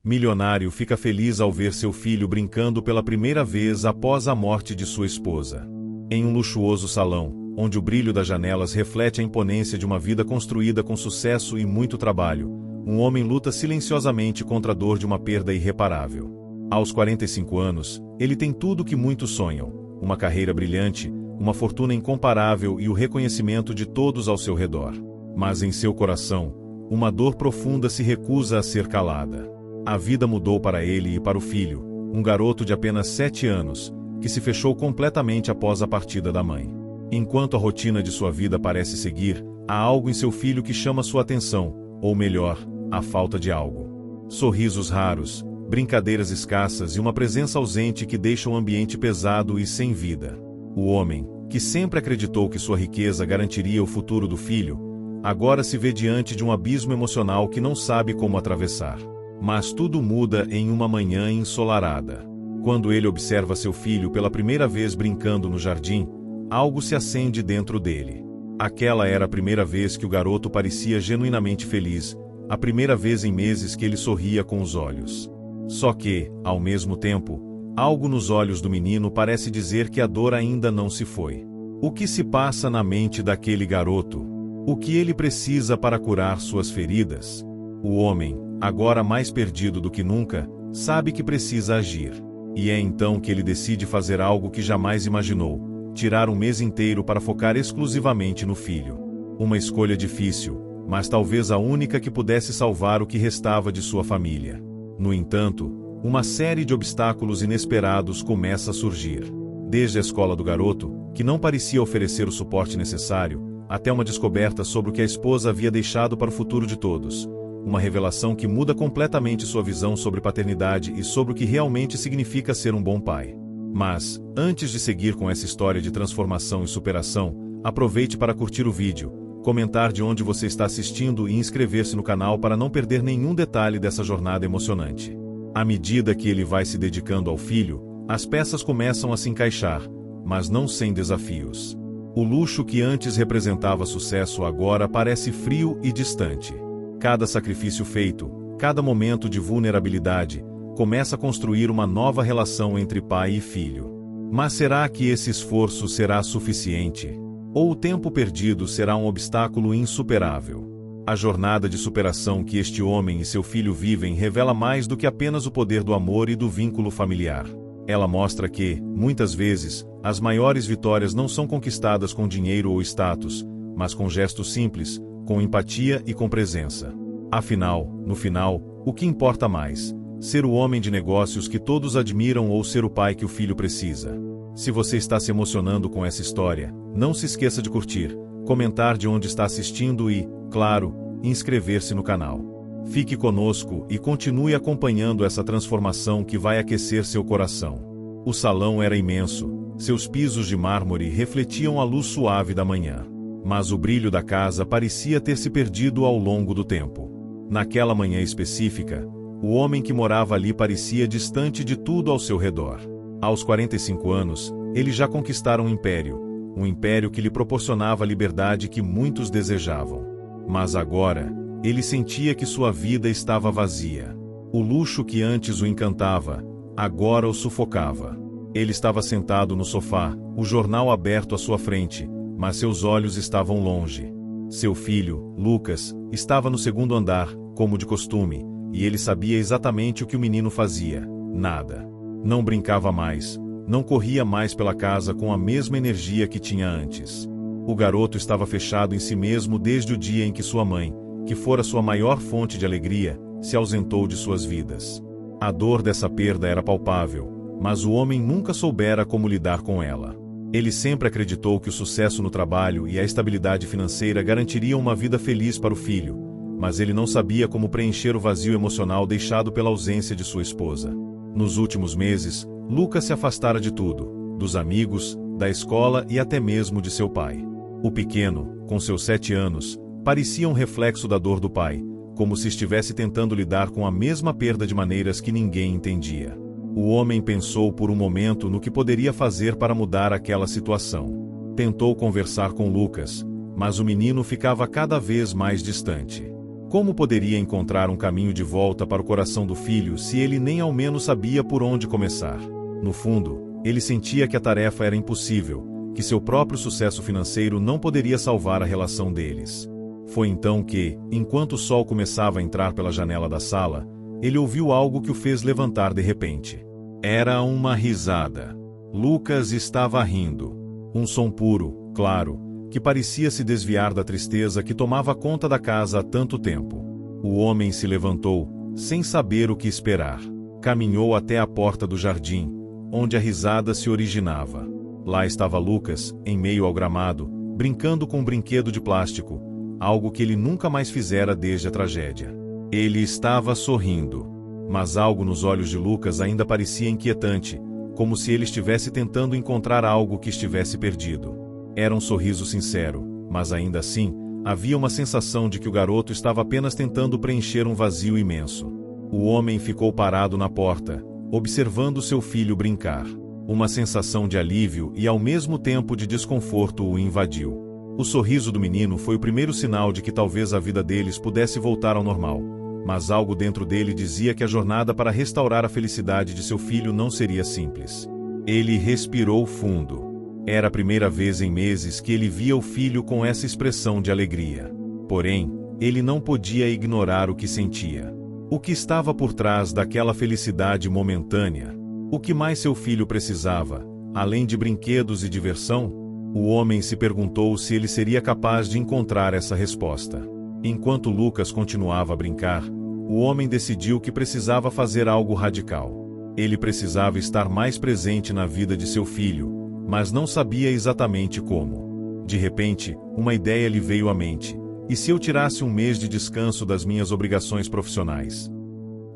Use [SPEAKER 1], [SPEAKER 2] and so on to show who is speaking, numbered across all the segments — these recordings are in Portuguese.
[SPEAKER 1] Milionário fica feliz ao ver seu filho brincando pela primeira vez após a morte de sua esposa. Em um luxuoso salão, onde o brilho das janelas reflete a imponência de uma vida construída com sucesso e muito trabalho, um homem luta silenciosamente contra a dor de uma perda irreparável. Aos 45 anos, ele tem tudo o que muitos sonham: uma carreira brilhante, uma fortuna incomparável e o reconhecimento de todos ao seu redor. Mas em seu coração, uma dor profunda se recusa a ser calada. A vida mudou para ele e para o filho, um garoto de apenas 7 anos, que se fechou completamente após a partida da mãe. Enquanto a rotina de sua vida parece seguir, há algo em seu filho que chama sua atenção, ou melhor, a falta de algo. Sorrisos raros, brincadeiras escassas e uma presença ausente que deixam o ambiente pesado e sem vida. O homem, que sempre acreditou que sua riqueza garantiria o futuro do filho, agora se vê diante de um abismo emocional que não sabe como atravessar. Mas tudo muda em uma manhã ensolarada. Quando ele observa seu filho pela primeira vez brincando no jardim, algo se acende dentro dele. Aquela era a primeira vez que o garoto parecia genuinamente feliz, a primeira vez em meses que ele sorria com os olhos. Só que, ao mesmo tempo, algo nos olhos do menino parece dizer que a dor ainda não se foi. O que se passa na mente daquele garoto? O que ele precisa para curar suas feridas? O homem, agora mais perdido do que nunca, sabe que precisa agir. E é então que ele decide fazer algo que jamais imaginou: tirar um mês inteiro para focar exclusivamente no filho. Uma escolha difícil, mas talvez a única que pudesse salvar o que restava de sua família. No entanto, uma série de obstáculos inesperados começa a surgir. Desde a escola do garoto, que não parecia oferecer o suporte necessário, até uma descoberta sobre o que a esposa havia deixado para o futuro de todos. Uma revelação que muda completamente sua visão sobre paternidade e sobre o que realmente significa ser um bom pai. Mas, antes de seguir com essa história de transformação e superação, aproveite para curtir o vídeo, comentar de onde você está assistindo e inscrever-se no canal para não perder nenhum detalhe dessa jornada emocionante. À medida que ele vai se dedicando ao filho, as peças começam a se encaixar, mas não sem desafios. O luxo que antes representava sucesso agora parece frio e distante. Cada sacrifício feito, cada momento de vulnerabilidade, começa a construir uma nova relação entre pai e filho. Mas será que esse esforço será suficiente? Ou o tempo perdido será um obstáculo insuperável? A jornada de superação que este homem e seu filho vivem revela mais do que apenas o poder do amor e do vínculo familiar. Ela mostra que, muitas vezes, as maiores vitórias não são conquistadas com dinheiro ou status, mas com gestos simples, com empatia e com presença. Afinal, no final, o que importa mais? Ser o homem de negócios que todos admiram ou ser o pai que o filho precisa? Se você está se emocionando com essa história, não se esqueça de curtir, comentar de onde está assistindo e, claro, inscrever-se no canal. Fique conosco e continue acompanhando essa transformação que vai aquecer seu coração. O salão era imenso, seus pisos de mármore refletiam a luz suave da manhã. Mas o brilho da casa parecia ter se perdido ao longo do tempo. Naquela manhã específica, o homem que morava ali parecia distante de tudo ao seu redor. Aos 45 anos, ele já conquistara um império que lhe proporcionava a liberdade que muitos desejavam. Mas agora, ele sentia que sua vida estava vazia. O luxo que antes o encantava, agora o sufocava. Ele estava sentado no sofá, o jornal aberto à sua frente, mas seus olhos estavam longe. Seu filho, Lucas, estava no segundo andar, como de costume, e ele sabia exatamente o que o menino fazia: nada. Não brincava mais, não corria mais pela casa com a mesma energia que tinha antes. O garoto estava fechado em si mesmo desde o dia em que sua mãe, que fora sua maior fonte de alegria, se ausentou de suas vidas. A dor dessa perda era palpável, mas o homem nunca soubera como lidar com ela. Ele sempre acreditou que o sucesso no trabalho e a estabilidade financeira garantiriam uma vida feliz para o filho, mas ele não sabia como preencher o vazio emocional deixado pela ausência de sua esposa. Nos últimos meses, Lucas se afastara de tudo, dos amigos, da escola e até mesmo de seu pai. O pequeno, com seus 7 anos, parecia um reflexo da dor do pai, como se estivesse tentando lidar com a mesma perda de maneiras que ninguém entendia. O homem pensou por um momento no que poderia fazer para mudar aquela situação. Tentou conversar com Lucas, mas o menino ficava cada vez mais distante. Como poderia encontrar um caminho de volta para o coração do filho se ele nem ao menos sabia por onde começar? No fundo, ele sentia que a tarefa era impossível, que seu próprio sucesso financeiro não poderia salvar a relação deles. Foi então que, enquanto o sol começava a entrar pela janela da sala, ele ouviu algo que o fez levantar de repente. Era uma risada. Lucas estava rindo. Um som puro, claro, que parecia se desviar da tristeza que tomava conta da casa há tanto tempo. O homem se levantou, sem saber o que esperar. Caminhou até a porta do jardim, onde a risada se originava. Lá estava Lucas, em meio ao gramado, brincando com um brinquedo de plástico, algo que ele nunca mais fizera desde a tragédia. Ele estava sorrindo, mas algo nos olhos de Lucas ainda parecia inquietante, como se ele estivesse tentando encontrar algo que estivesse perdido. Era um sorriso sincero, mas ainda assim, havia uma sensação de que o garoto estava apenas tentando preencher um vazio imenso. O homem ficou parado na porta, observando seu filho brincar. Uma sensação de alívio e ao mesmo tempo de desconforto o invadiu. O sorriso do menino foi o primeiro sinal de que talvez a vida deles pudesse voltar ao normal, mas algo dentro dele dizia que a jornada para restaurar a felicidade de seu filho não seria simples. Ele respirou fundo. Era a primeira vez em meses que ele via o filho com essa expressão de alegria. Porém, ele não podia ignorar o que sentia. O que estava por trás daquela felicidade momentânea? O que mais seu filho precisava, além de brinquedos e diversão? O homem se perguntou se ele seria capaz de encontrar essa resposta. Enquanto Lucas continuava a brincar, o homem decidiu que precisava fazer algo radical. Ele precisava estar mais presente na vida de seu filho, mas não sabia exatamente como. De repente, uma ideia lhe veio à mente. E se eu tirasse um mês de descanso das minhas obrigações profissionais?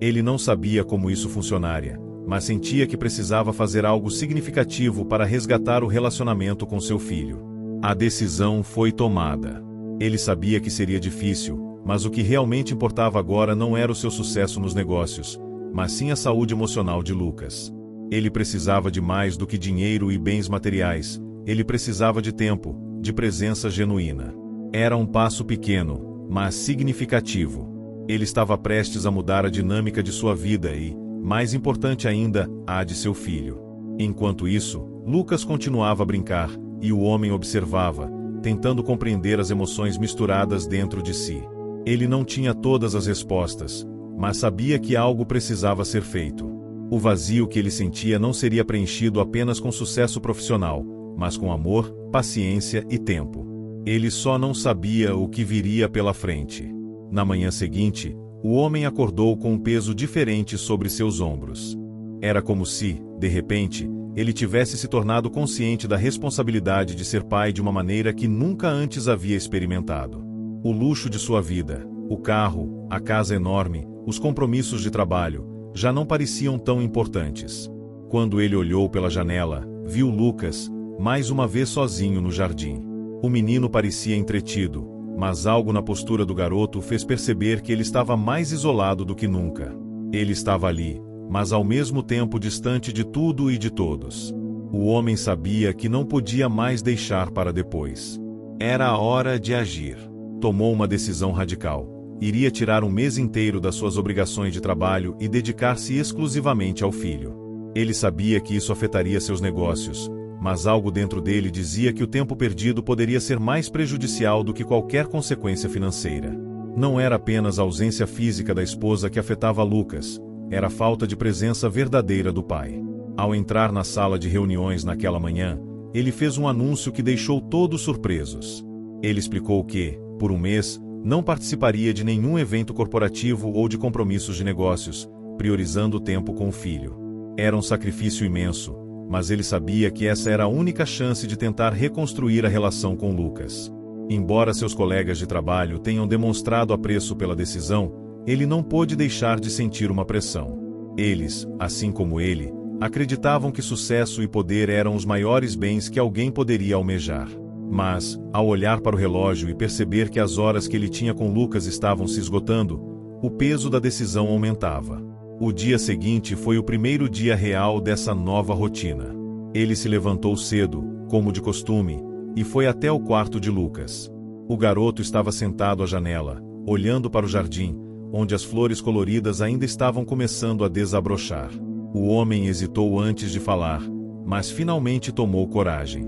[SPEAKER 1] Ele não sabia como isso funcionaria, mas sentia que precisava fazer algo significativo para resgatar o relacionamento com seu filho. A decisão foi tomada. Ele sabia que seria difícil, mas o que realmente importava agora não era o seu sucesso nos negócios, mas sim a saúde emocional de Lucas. Ele precisava de mais do que dinheiro e bens materiais, ele precisava de tempo, de presença genuína. Era um passo pequeno, mas significativo. Ele estava prestes a mudar a dinâmica de sua vida e, mais importante ainda, a de seu filho. Enquanto isso, Lucas continuava a brincar, e o homem observava, tentando compreender as emoções misturadas dentro de si. Ele não tinha todas as respostas, mas sabia que algo precisava ser feito. O vazio que ele sentia não seria preenchido apenas com sucesso profissional, mas com amor, paciência e tempo. Ele só não sabia o que viria pela frente. Na manhã seguinte, o homem acordou com um peso diferente sobre seus ombros. Era como se, de repente, ele tivesse se tornado consciente da responsabilidade de ser pai de uma maneira que nunca antes havia experimentado. O luxo de sua vida, o carro, a casa enorme, os compromissos de trabalho, já não pareciam tão importantes. Quando ele olhou pela janela, viu Lucas, mais uma vez sozinho no jardim. O menino parecia entretido, mas algo na postura do garoto fez perceber que ele estava mais isolado do que nunca. Ele estava ali, mas ao mesmo tempo distante de tudo e de todos. O homem sabia que não podia mais deixar para depois. Era a hora de agir. Tomou uma decisão radical. Iria tirar um mês inteiro das suas obrigações de trabalho e dedicar-se exclusivamente ao filho. Ele sabia que isso afetaria seus negócios, mas algo dentro dele dizia que o tempo perdido poderia ser mais prejudicial do que qualquer consequência financeira. Não era apenas a ausência física da esposa que afetava Lucas, era a falta de presença verdadeira do pai. Ao entrar na sala de reuniões naquela manhã, ele fez um anúncio que deixou todos surpresos. Ele explicou que, por um mês, não participaria de nenhum evento corporativo ou de compromissos de negócios, priorizando o tempo com o filho. Era um sacrifício imenso, mas ele sabia que essa era a única chance de tentar reconstruir a relação com Lucas. Embora seus colegas de trabalho tenham demonstrado apreço pela decisão, ele não pôde deixar de sentir uma pressão. Eles, assim como ele, acreditavam que sucesso e poder eram os maiores bens que alguém poderia almejar. Mas, ao olhar para o relógio e perceber que as horas que ele tinha com Lucas estavam se esgotando, o peso da decisão aumentava. O dia seguinte foi o primeiro dia real dessa nova rotina. Ele se levantou cedo, como de costume, e foi até o quarto de Lucas. O garoto estava sentado à janela, olhando para o jardim, onde as flores coloridas ainda estavam começando a desabrochar. O homem hesitou antes de falar, mas finalmente tomou coragem.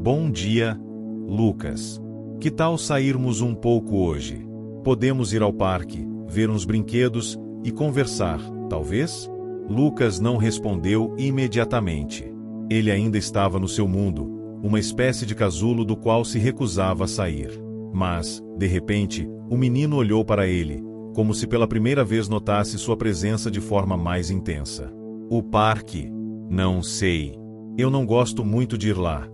[SPEAKER 1] Bom dia, Lucas. Que tal sairmos um pouco hoje? Podemos ir ao parque, ver uns brinquedos e conversar, talvez? Lucas não respondeu imediatamente. Ele ainda estava no seu mundo, uma espécie de casulo do qual se recusava a sair. Mas, de repente, o menino olhou para ele, como se pela primeira vez notasse sua presença de forma mais intensa. O parque? Não sei. Eu não gosto muito de ir lá,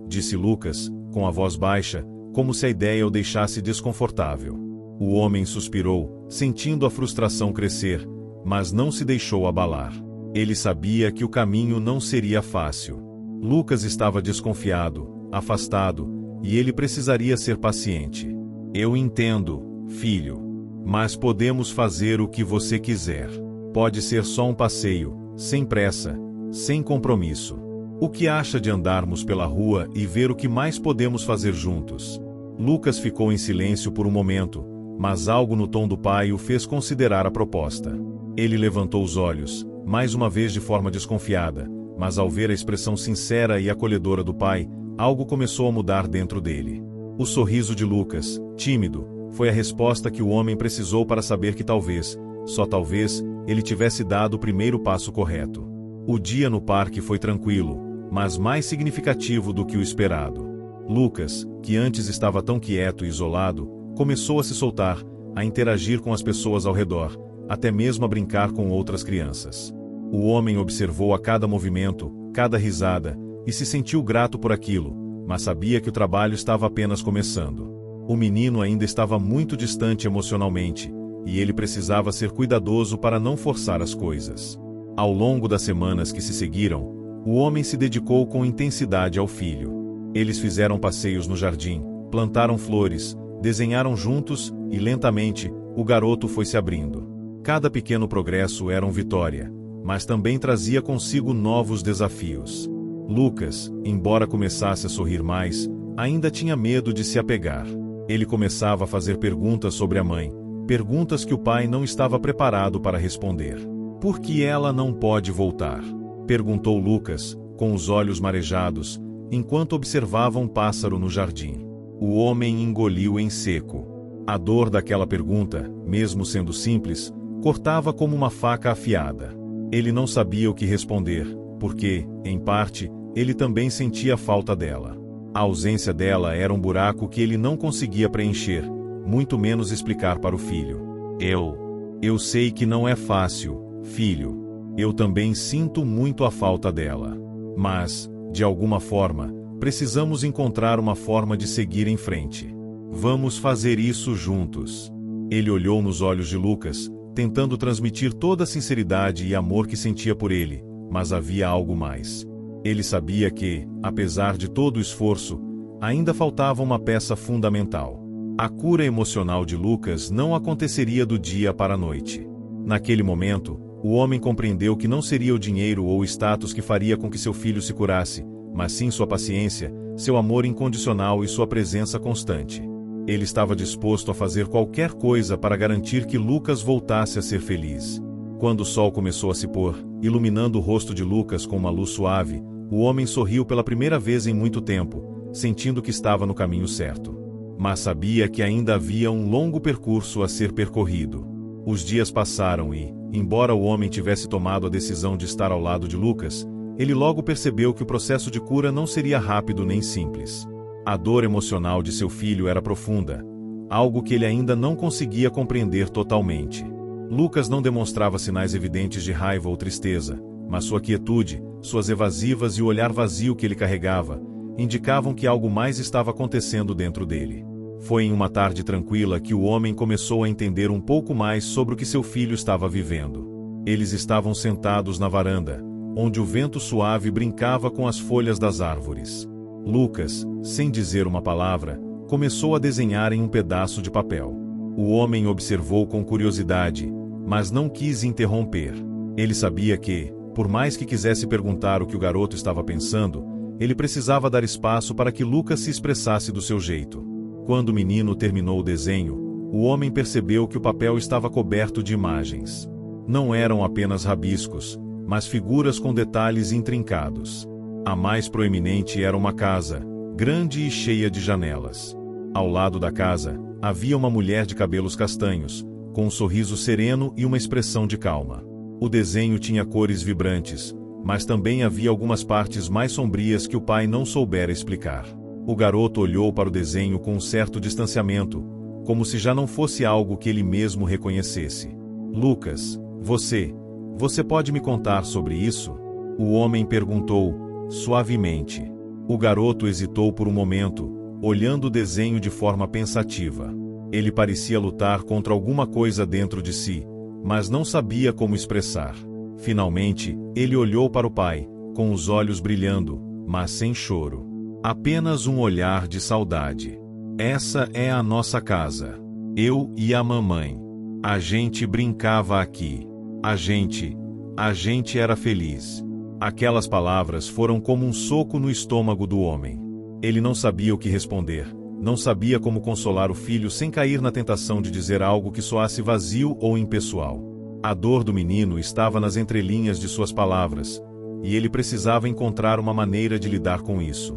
[SPEAKER 1] disse Lucas, com a voz baixa, como se a ideia o deixasse desconfortável. O homem suspirou, sentindo a frustração crescer, mas não se deixou abalar. Ele sabia que o caminho não seria fácil. Lucas estava desconfiado, afastado, e ele precisaria ser paciente. Eu entendo, filho. Mas podemos fazer o que você quiser. Pode ser só um passeio, sem pressa, sem compromisso. O que acha de andarmos pela rua e ver o que mais podemos fazer juntos? Lucas ficou em silêncio por um momento, mas algo no tom do pai o fez considerar a proposta. Ele levantou os olhos, mais uma vez de forma desconfiada, mas ao ver a expressão sincera e acolhedora do pai, algo começou a mudar dentro dele. O sorriso de Lucas, tímido, foi a resposta que o homem precisou para saber que talvez, só talvez, ele tivesse dado o primeiro passo correto. O dia no parque foi tranquilo, mas mais significativo do que o esperado. Lucas, que antes estava tão quieto e isolado, começou a se soltar, a interagir com as pessoas ao redor, até mesmo a brincar com outras crianças. O homem observou a cada movimento, cada risada, e se sentiu grato por aquilo, mas sabia que o trabalho estava apenas começando. O menino ainda estava muito distante emocionalmente, e ele precisava ser cuidadoso para não forçar as coisas. Ao longo das semanas que se seguiram, o homem se dedicou com intensidade ao filho. Eles fizeram passeios no jardim, plantaram flores, desenharam juntos e, lentamente, o garoto foi se abrindo. Cada pequeno progresso era uma vitória, mas também trazia consigo novos desafios. Lucas, embora começasse a sorrir mais, ainda tinha medo de se apegar. Ele começava a fazer perguntas sobre a mãe, perguntas que o pai não estava preparado para responder. Por que ela não pode voltar? Perguntou Lucas, com os olhos marejados, enquanto observava um pássaro no jardim. O homem engoliu em seco. A dor daquela pergunta, mesmo sendo simples, cortava como uma faca afiada. Ele não sabia o que responder, porque, em parte, ele também sentia a falta dela. A ausência dela era um buraco que ele não conseguia preencher, muito menos explicar para o filho. Eu sei que não é fácil, filho. Eu também sinto muito a falta dela. Mas, de alguma forma, precisamos encontrar uma forma de seguir em frente. Vamos fazer isso juntos. Ele olhou nos olhos de Lucas, tentando transmitir toda a sinceridade e amor que sentia por ele, mas havia algo mais. Ele sabia que, apesar de todo o esforço, ainda faltava uma peça fundamental. A cura emocional de Lucas não aconteceria do dia para a noite. Naquele momento, o homem compreendeu que não seria o dinheiro ou o status que faria com que seu filho se curasse, mas sim sua paciência, seu amor incondicional e sua presença constante. Ele estava disposto a fazer qualquer coisa para garantir que Lucas voltasse a ser feliz. Quando o sol começou a se pôr, iluminando o rosto de Lucas com uma luz suave, o homem sorriu pela primeira vez em muito tempo, sentindo que estava no caminho certo. Mas sabia que ainda havia um longo percurso a ser percorrido. Os dias passaram e, embora o homem tivesse tomado a decisão de estar ao lado de Lucas, ele logo percebeu que o processo de cura não seria rápido nem simples. A dor emocional de seu filho era profunda, algo que ele ainda não conseguia compreender totalmente. Lucas não demonstrava sinais evidentes de raiva ou tristeza, mas sua quietude, suas evasivas e o olhar vazio que ele carregava, indicavam que algo mais estava acontecendo dentro dele. Foi em uma tarde tranquila que o homem começou a entender um pouco mais sobre o que seu filho estava vivendo. Eles estavam sentados na varanda, onde o vento suave brincava com as folhas das árvores. Lucas, sem dizer uma palavra, começou a desenhar em um pedaço de papel. O homem observou com curiosidade, mas não quis interromper. Ele sabia que, por mais que quisesse perguntar o que o garoto estava pensando, ele precisava dar espaço para que Lucas se expressasse do seu jeito. Quando o menino terminou o desenho, o homem percebeu que o papel estava coberto de imagens. Não eram apenas rabiscos, mas figuras com detalhes intrincados. A mais proeminente era uma casa, grande e cheia de janelas. Ao lado da casa, havia uma mulher de cabelos castanhos, com um sorriso sereno e uma expressão de calma. O desenho tinha cores vibrantes, mas também havia algumas partes mais sombrias que o pai não soubera explicar. O garoto olhou para o desenho com um certo distanciamento, como se já não fosse algo que ele mesmo reconhecesse. Lucas, você pode me contar sobre isso? O homem perguntou, suavemente. O garoto hesitou por um momento, olhando o desenho de forma pensativa. Ele parecia lutar contra alguma coisa dentro de si, mas não sabia como expressar. Finalmente, ele olhou para o pai, com os olhos brilhando, mas sem choro. Apenas um olhar de saudade. Essa é a nossa casa. Eu e a mamãe. A gente brincava aqui. A gente era feliz. Aquelas palavras foram como um soco no estômago do homem. Ele não sabia o que responder, não sabia como consolar o filho sem cair na tentação de dizer algo que soasse vazio ou impessoal. A dor do menino estava nas entrelinhas de suas palavras, e ele precisava encontrar uma maneira de lidar com isso.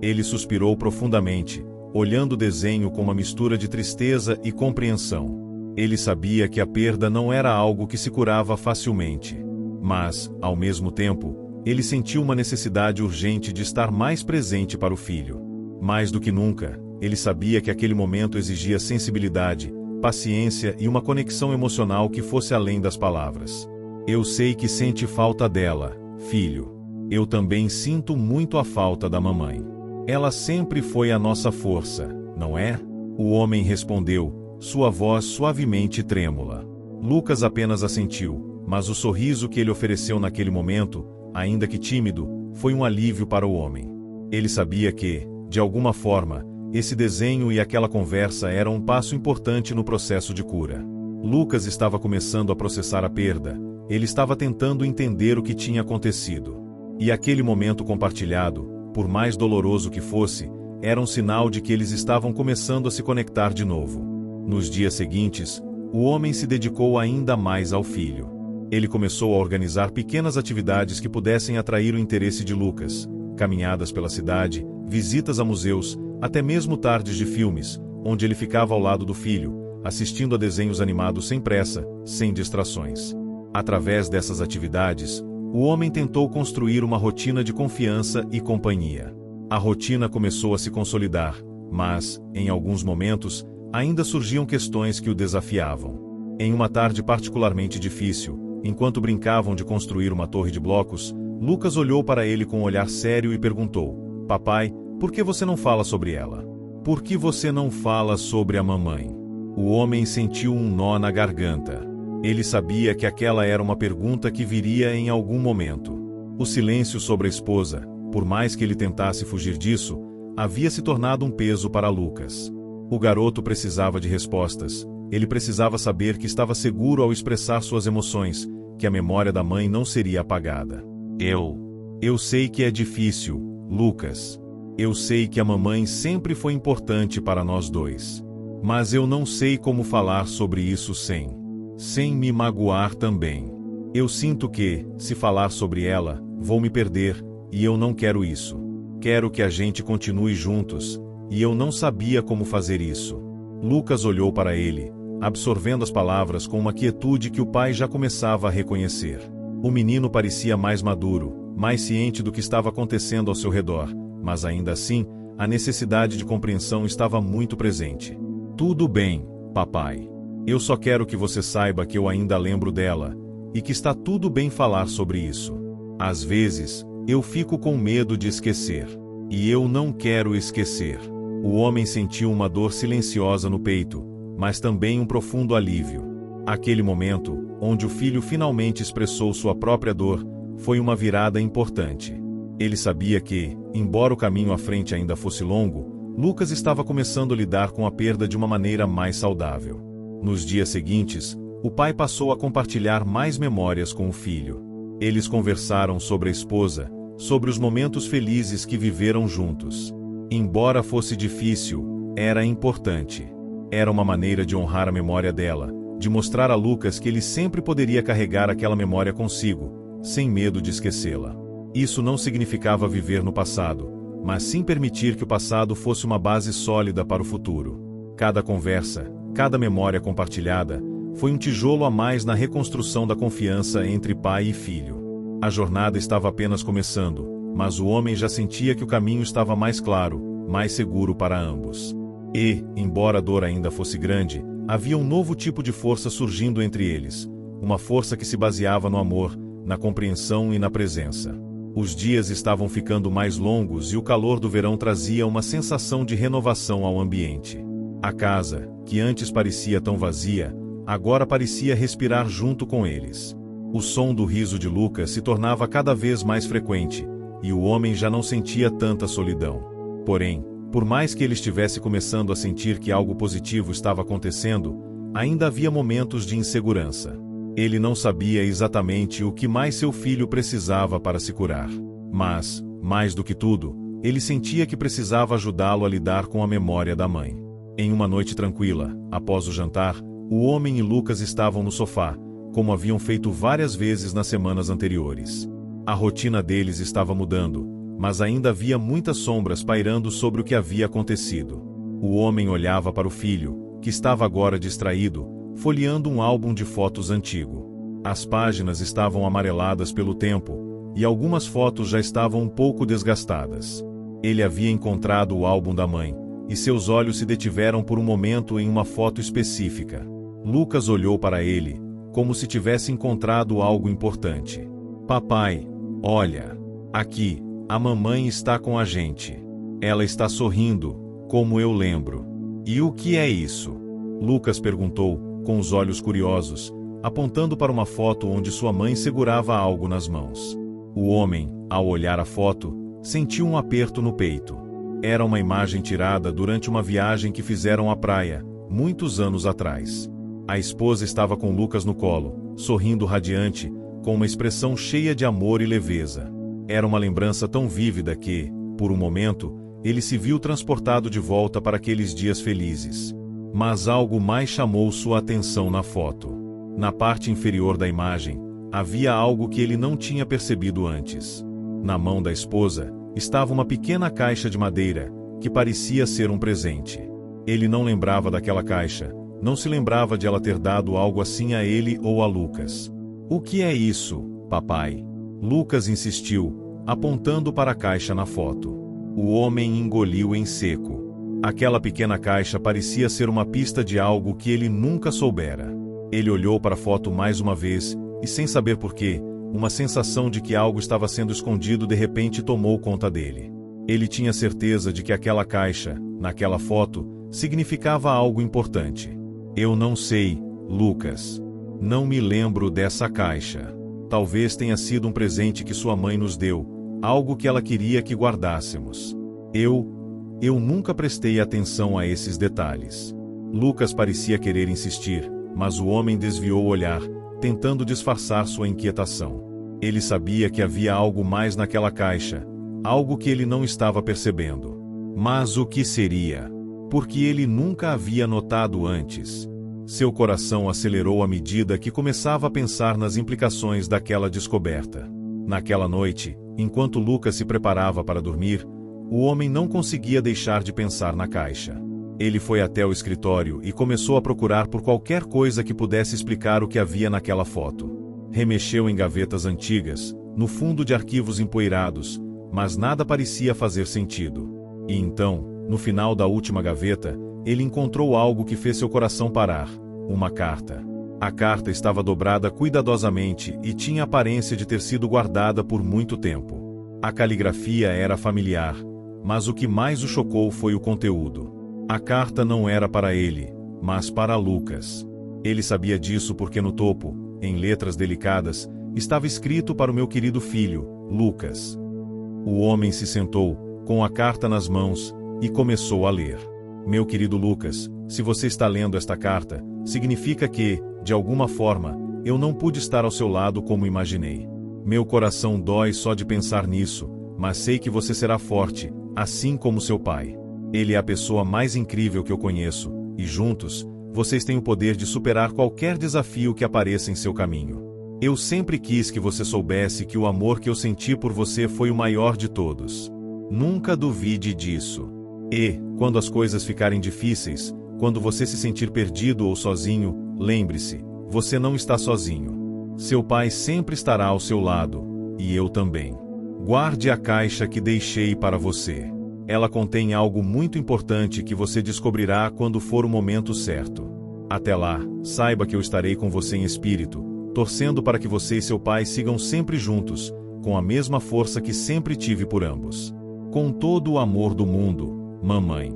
[SPEAKER 1] Ele suspirou profundamente, olhando o desenho com uma mistura de tristeza e compreensão. Ele sabia que a perda não era algo que se curava facilmente. Mas, ao mesmo tempo, ele sentiu uma necessidade urgente de estar mais presente para o filho. Mais do que nunca, ele sabia que aquele momento exigia sensibilidade, paciência e uma conexão emocional que fosse além das palavras. Eu sei que sente falta dela, filho. Eu também sinto muito a falta da mamãe. Ela sempre foi a nossa força, não é? O homem respondeu, sua voz suavemente trêmula. Lucas apenas assentiu, mas o sorriso que ele ofereceu naquele momento, ainda que tímido, foi um alívio para o homem. Ele sabia que, de alguma forma, esse desenho e aquela conversa eram um passo importante no processo de cura. Lucas estava começando a processar a perda, ele estava tentando entender o que tinha acontecido. E aquele momento compartilhado, por mais doloroso que fosse, era um sinal de que eles estavam começando a se conectar de novo. Nos dias seguintes, o homem se dedicou ainda mais ao filho. Ele começou a organizar pequenas atividades que pudessem atrair o interesse de Lucas, caminhadas pela cidade, visitas a museus, até mesmo tardes de filmes, onde ele ficava ao lado do filho, assistindo a desenhos animados sem pressa, sem distrações. Através dessas atividades, o homem tentou construir uma rotina de confiança e companhia. A rotina começou a se consolidar, mas, em alguns momentos, ainda surgiam questões que o desafiavam. Em uma tarde particularmente difícil, enquanto brincavam de construir uma torre de blocos, Lucas olhou para ele com um olhar sério e perguntou, papai, por que você não fala sobre ela? Por que você não fala sobre a mamãe? O homem sentiu um nó na garganta. Ele sabia que aquela era uma pergunta que viria em algum momento. O silêncio sobre a esposa, por mais que ele tentasse fugir disso, havia se tornado um peso para Lucas. O garoto precisava de respostas. Ele precisava saber que estava seguro ao expressar suas emoções, que a memória da mãe não seria apagada. Eu sei que é difícil, Lucas. Eu sei que a mamãe sempre foi importante para nós dois. Mas eu não sei como falar sobre isso sem me magoar também. Eu sinto que, se falar sobre ela, vou me perder, e eu não quero isso. Quero que a gente continue juntos, e eu não sabia como fazer isso. Lucas olhou para ele, absorvendo as palavras com uma quietude que o pai já começava a reconhecer. O menino parecia mais maduro, mais ciente do que estava acontecendo ao seu redor, mas ainda assim, a necessidade de compreensão estava muito presente. Tudo bem, papai. Eu só quero que você saiba que eu ainda lembro dela, e que está tudo bem falar sobre isso. Às vezes, eu fico com medo de esquecer. E eu não quero esquecer. O homem sentiu uma dor silenciosa no peito, mas também um profundo alívio. Aquele momento, onde o filho finalmente expressou sua própria dor, foi uma virada importante. Ele sabia que, embora o caminho à frente ainda fosse longo, Lucas estava começando a lidar com a perda de uma maneira mais saudável. Nos dias seguintes, o pai passou a compartilhar mais memórias com o filho. Eles conversaram sobre a esposa, sobre os momentos felizes que viveram juntos. Embora fosse difícil, era importante. Era uma maneira de honrar a memória dela, de mostrar a Lucas que ele sempre poderia carregar aquela memória consigo, sem medo de esquecê-la. Isso não significava viver no passado, mas sim permitir que o passado fosse uma base sólida para o futuro. Cada conversa, cada memória compartilhada, foi um tijolo a mais na reconstrução da confiança entre pai e filho. A jornada estava apenas começando, mas o homem já sentia que o caminho estava mais claro, mais seguro para ambos. E, embora a dor ainda fosse grande, havia um novo tipo de força surgindo entre eles, uma força que se baseava no amor, na compreensão e na presença. Os dias estavam ficando mais longos e o calor do verão trazia uma sensação de renovação ao ambiente. A casa, que antes parecia tão vazia, agora parecia respirar junto com eles. O som do riso de Lucas se tornava cada vez mais frequente, e o homem já não sentia tanta solidão. Porém, por mais que ele estivesse começando a sentir que algo positivo estava acontecendo, ainda havia momentos de insegurança. Ele não sabia exatamente o que mais seu filho precisava para se curar. Mas, mais do que tudo, ele sentia que precisava ajudá-lo a lidar com a memória da mãe. Em uma noite tranquila, após o jantar, o homem e Lucas estavam no sofá, como haviam feito várias vezes nas semanas anteriores. A rotina deles estava mudando, mas ainda havia muitas sombras pairando sobre o que havia acontecido. O homem olhava para o filho, que estava agora distraído, folheando um álbum de fotos antigo. As páginas estavam amareladas pelo tempo, e algumas fotos já estavam um pouco desgastadas. Ele havia encontrado o álbum da mãe, e seus olhos se detiveram por um momento em uma foto específica. Lucas olhou para ele, como se tivesse encontrado algo importante. Papai, olha, aqui, a mamãe está com a gente. Ela está sorrindo, como eu lembro. E o que é isso? Lucas perguntou, com os olhos curiosos, apontando para uma foto onde sua mãe segurava algo nas mãos. O homem, ao olhar a foto, sentiu um aperto no peito. Era uma imagem tirada durante uma viagem que fizeram à praia, muitos anos atrás. A esposa estava com Lucas no colo, sorrindo radiante, com uma expressão cheia de amor e leveza. Era uma lembrança tão vívida que, por um momento, ele se viu transportado de volta para aqueles dias felizes. Mas algo mais chamou sua atenção na foto. Na parte inferior da imagem, havia algo que ele não tinha percebido antes. Na mão da esposa, estava uma pequena caixa de madeira, que parecia ser um presente. Ele não lembrava daquela caixa, não se lembrava de ela ter dado algo assim a ele ou a Lucas. O que é isso, papai? Lucas insistiu, apontando para a caixa na foto. O homem engoliu em seco. Aquela pequena caixa parecia ser uma pista de algo que ele nunca soubera. Ele olhou para a foto mais uma vez, e sem saber porquê, uma sensação de que algo estava sendo escondido de repente tomou conta dele. Ele tinha certeza de que aquela caixa, naquela foto, significava algo importante. Eu não sei, Lucas. Não me lembro dessa caixa. Talvez tenha sido um presente que sua mãe nos deu, algo que ela queria que guardássemos. Eu nunca prestei atenção a esses detalhes. Lucas parecia querer insistir, mas o homem desviou o olhar, tentando disfarçar sua inquietação. Ele sabia que havia algo mais naquela caixa, algo que ele não estava percebendo. Mas o que seria? Porque ele nunca havia notado antes. Seu coração acelerou à medida que começava a pensar nas implicações daquela descoberta. Naquela noite, enquanto Lucas se preparava para dormir, o homem não conseguia deixar de pensar na caixa. Ele foi até o escritório e começou a procurar por qualquer coisa que pudesse explicar o que havia naquela foto. Remexeu em gavetas antigas, no fundo de arquivos empoeirados, mas nada parecia fazer sentido. E então, no final da última gaveta, ele encontrou algo que fez seu coração parar: uma carta. A carta estava dobrada cuidadosamente e tinha a aparência de ter sido guardada por muito tempo. A caligrafia era familiar, mas o que mais o chocou foi o conteúdo. A carta não era para ele, mas para Lucas. Ele sabia disso porque no topo, em letras delicadas, estava escrito: para o meu querido filho, Lucas. O homem se sentou, com a carta nas mãos, e começou a ler. Meu querido Lucas, se você está lendo esta carta, significa que, de alguma forma, eu não pude estar ao seu lado como imaginei. Meu coração dói só de pensar nisso, mas sei que você será forte, assim como seu pai. Ele é a pessoa mais incrível que eu conheço, e juntos, vocês têm o poder de superar qualquer desafio que apareça em seu caminho. Eu sempre quis que você soubesse que o amor que eu senti por você foi o maior de todos. Nunca duvide disso. E, quando as coisas ficarem difíceis, quando você se sentir perdido ou sozinho, lembre-se, você não está sozinho. Seu pai sempre estará ao seu lado, e eu também. Guarde a caixa que deixei para você. Ela contém algo muito importante que você descobrirá quando for o momento certo. Até lá, saiba que eu estarei com você em espírito, torcendo para que você e seu pai sigam sempre juntos, com a mesma força que sempre tive por ambos. Com todo o amor do mundo, mamãe.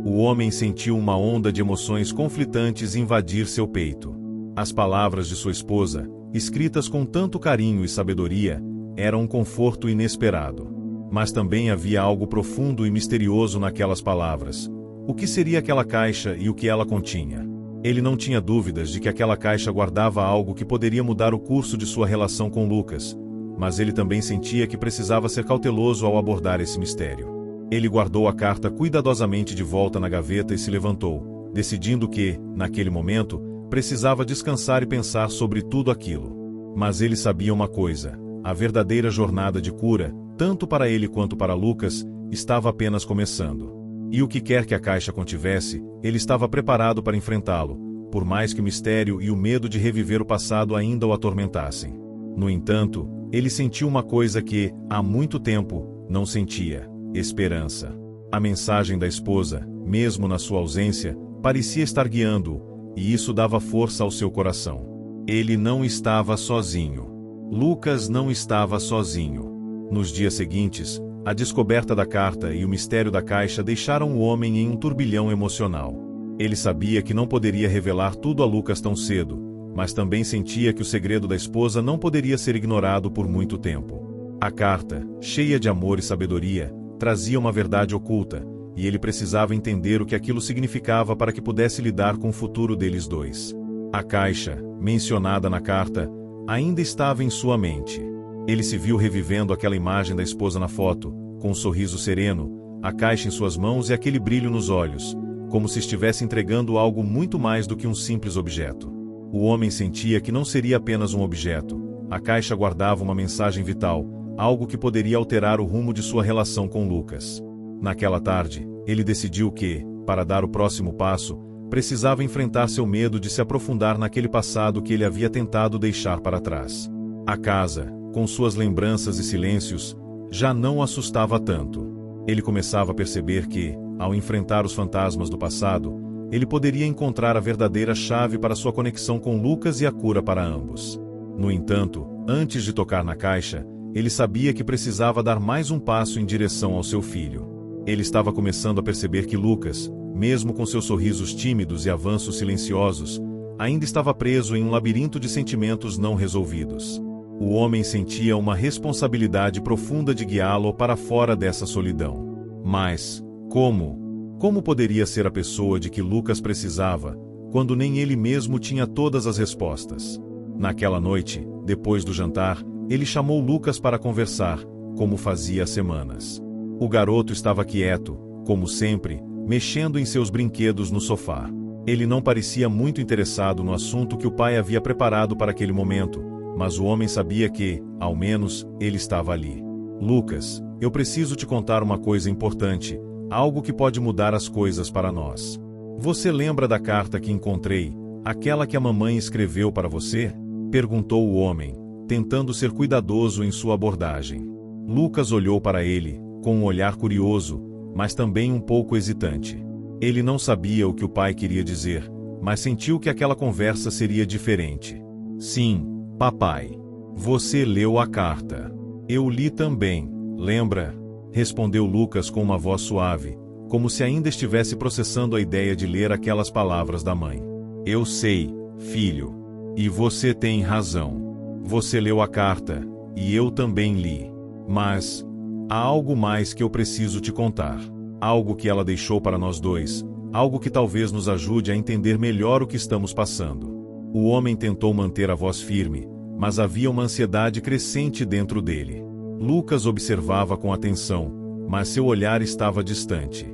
[SPEAKER 1] O homem sentiu uma onda de emoções conflitantes invadir seu peito. As palavras de sua esposa, escritas com tanto carinho e sabedoria, eram um conforto inesperado. Mas também havia algo profundo e misterioso naquelas palavras. O que seria aquela caixa e o que ela continha? Ele não tinha dúvidas de que aquela caixa guardava algo que poderia mudar o curso de sua relação com Lucas, mas ele também sentia que precisava ser cauteloso ao abordar esse mistério. Ele guardou a carta cuidadosamente de volta na gaveta e se levantou, decidindo que, naquele momento, precisava descansar e pensar sobre tudo aquilo. Mas ele sabia uma coisa: a verdadeira jornada de cura, tanto para ele quanto para Lucas, estava apenas começando. E o que quer que a caixa contivesse, ele estava preparado para enfrentá-lo, por mais que o mistério e o medo de reviver o passado ainda o atormentassem. No entanto, ele sentiu uma coisa que, há muito tempo, não sentia: esperança. A mensagem da esposa, mesmo na sua ausência, parecia estar guiando-o, e isso dava força ao seu coração. Ele não estava sozinho. Lucas não estava sozinho. Nos dias seguintes, a descoberta da carta e o mistério da caixa deixaram o homem em um turbilhão emocional. Ele sabia que não poderia revelar tudo a Lucas tão cedo, mas também sentia que o segredo da esposa não poderia ser ignorado por muito tempo. A carta, cheia de amor e sabedoria, trazia uma verdade oculta, e ele precisava entender o que aquilo significava para que pudesse lidar com o futuro deles dois. A caixa, mencionada na carta, ainda estava em sua mente. Ele se viu revivendo aquela imagem da esposa na foto, com um sorriso sereno, a caixa em suas mãos e aquele brilho nos olhos, como se estivesse entregando algo muito mais do que um simples objeto. O homem sentia que não seria apenas um objeto. A caixa guardava uma mensagem vital, algo que poderia alterar o rumo de sua relação com Lucas. Naquela tarde, ele decidiu que, para dar o próximo passo, precisava enfrentar seu medo de se aprofundar naquele passado que ele havia tentado deixar para trás. A casa, com suas lembranças e silêncios, já não o assustava tanto. Ele começava a perceber que, ao enfrentar os fantasmas do passado, ele poderia encontrar a verdadeira chave para sua conexão com Lucas e a cura para ambos. No entanto, antes de tocar na caixa, ele sabia que precisava dar mais um passo em direção ao seu filho. Ele estava começando a perceber que Lucas, mesmo com seus sorrisos tímidos e avanços silenciosos, ainda estava preso em um labirinto de sentimentos não resolvidos. O homem sentia uma responsabilidade profunda de guiá-lo para fora dessa solidão. Mas, como poderia ser a pessoa de que Lucas precisava, quando nem ele mesmo tinha todas as respostas? Naquela noite, depois do jantar, ele chamou Lucas para conversar, como fazia há semanas. O garoto estava quieto, como sempre, mexendo em seus brinquedos no sofá. Ele não parecia muito interessado no assunto que o pai havia preparado para aquele momento, mas o homem sabia que, ao menos, ele estava ali. Lucas, eu preciso te contar uma coisa importante, algo que pode mudar as coisas para nós. Você lembra da carta que encontrei, aquela que a mamãe escreveu para você? Perguntou o homem, tentando ser cuidadoso em sua abordagem. Lucas olhou para ele, com um olhar curioso, mas também um pouco hesitante. Ele não sabia o que o pai queria dizer, mas sentiu que aquela conversa seria diferente. Sim, papai. Você leu a carta. Eu li também, lembra? Respondeu Lucas com uma voz suave, como se ainda estivesse processando a ideia de ler aquelas palavras da mãe. Eu sei, filho. E você tem razão. Você leu a carta, e eu também li. Mas há algo mais que eu preciso te contar. Algo que ela deixou para nós dois, algo que talvez nos ajude a entender melhor o que estamos passando. O homem tentou manter a voz firme, mas havia uma ansiedade crescente dentro dele. Lucas observava com atenção, mas seu olhar estava distante.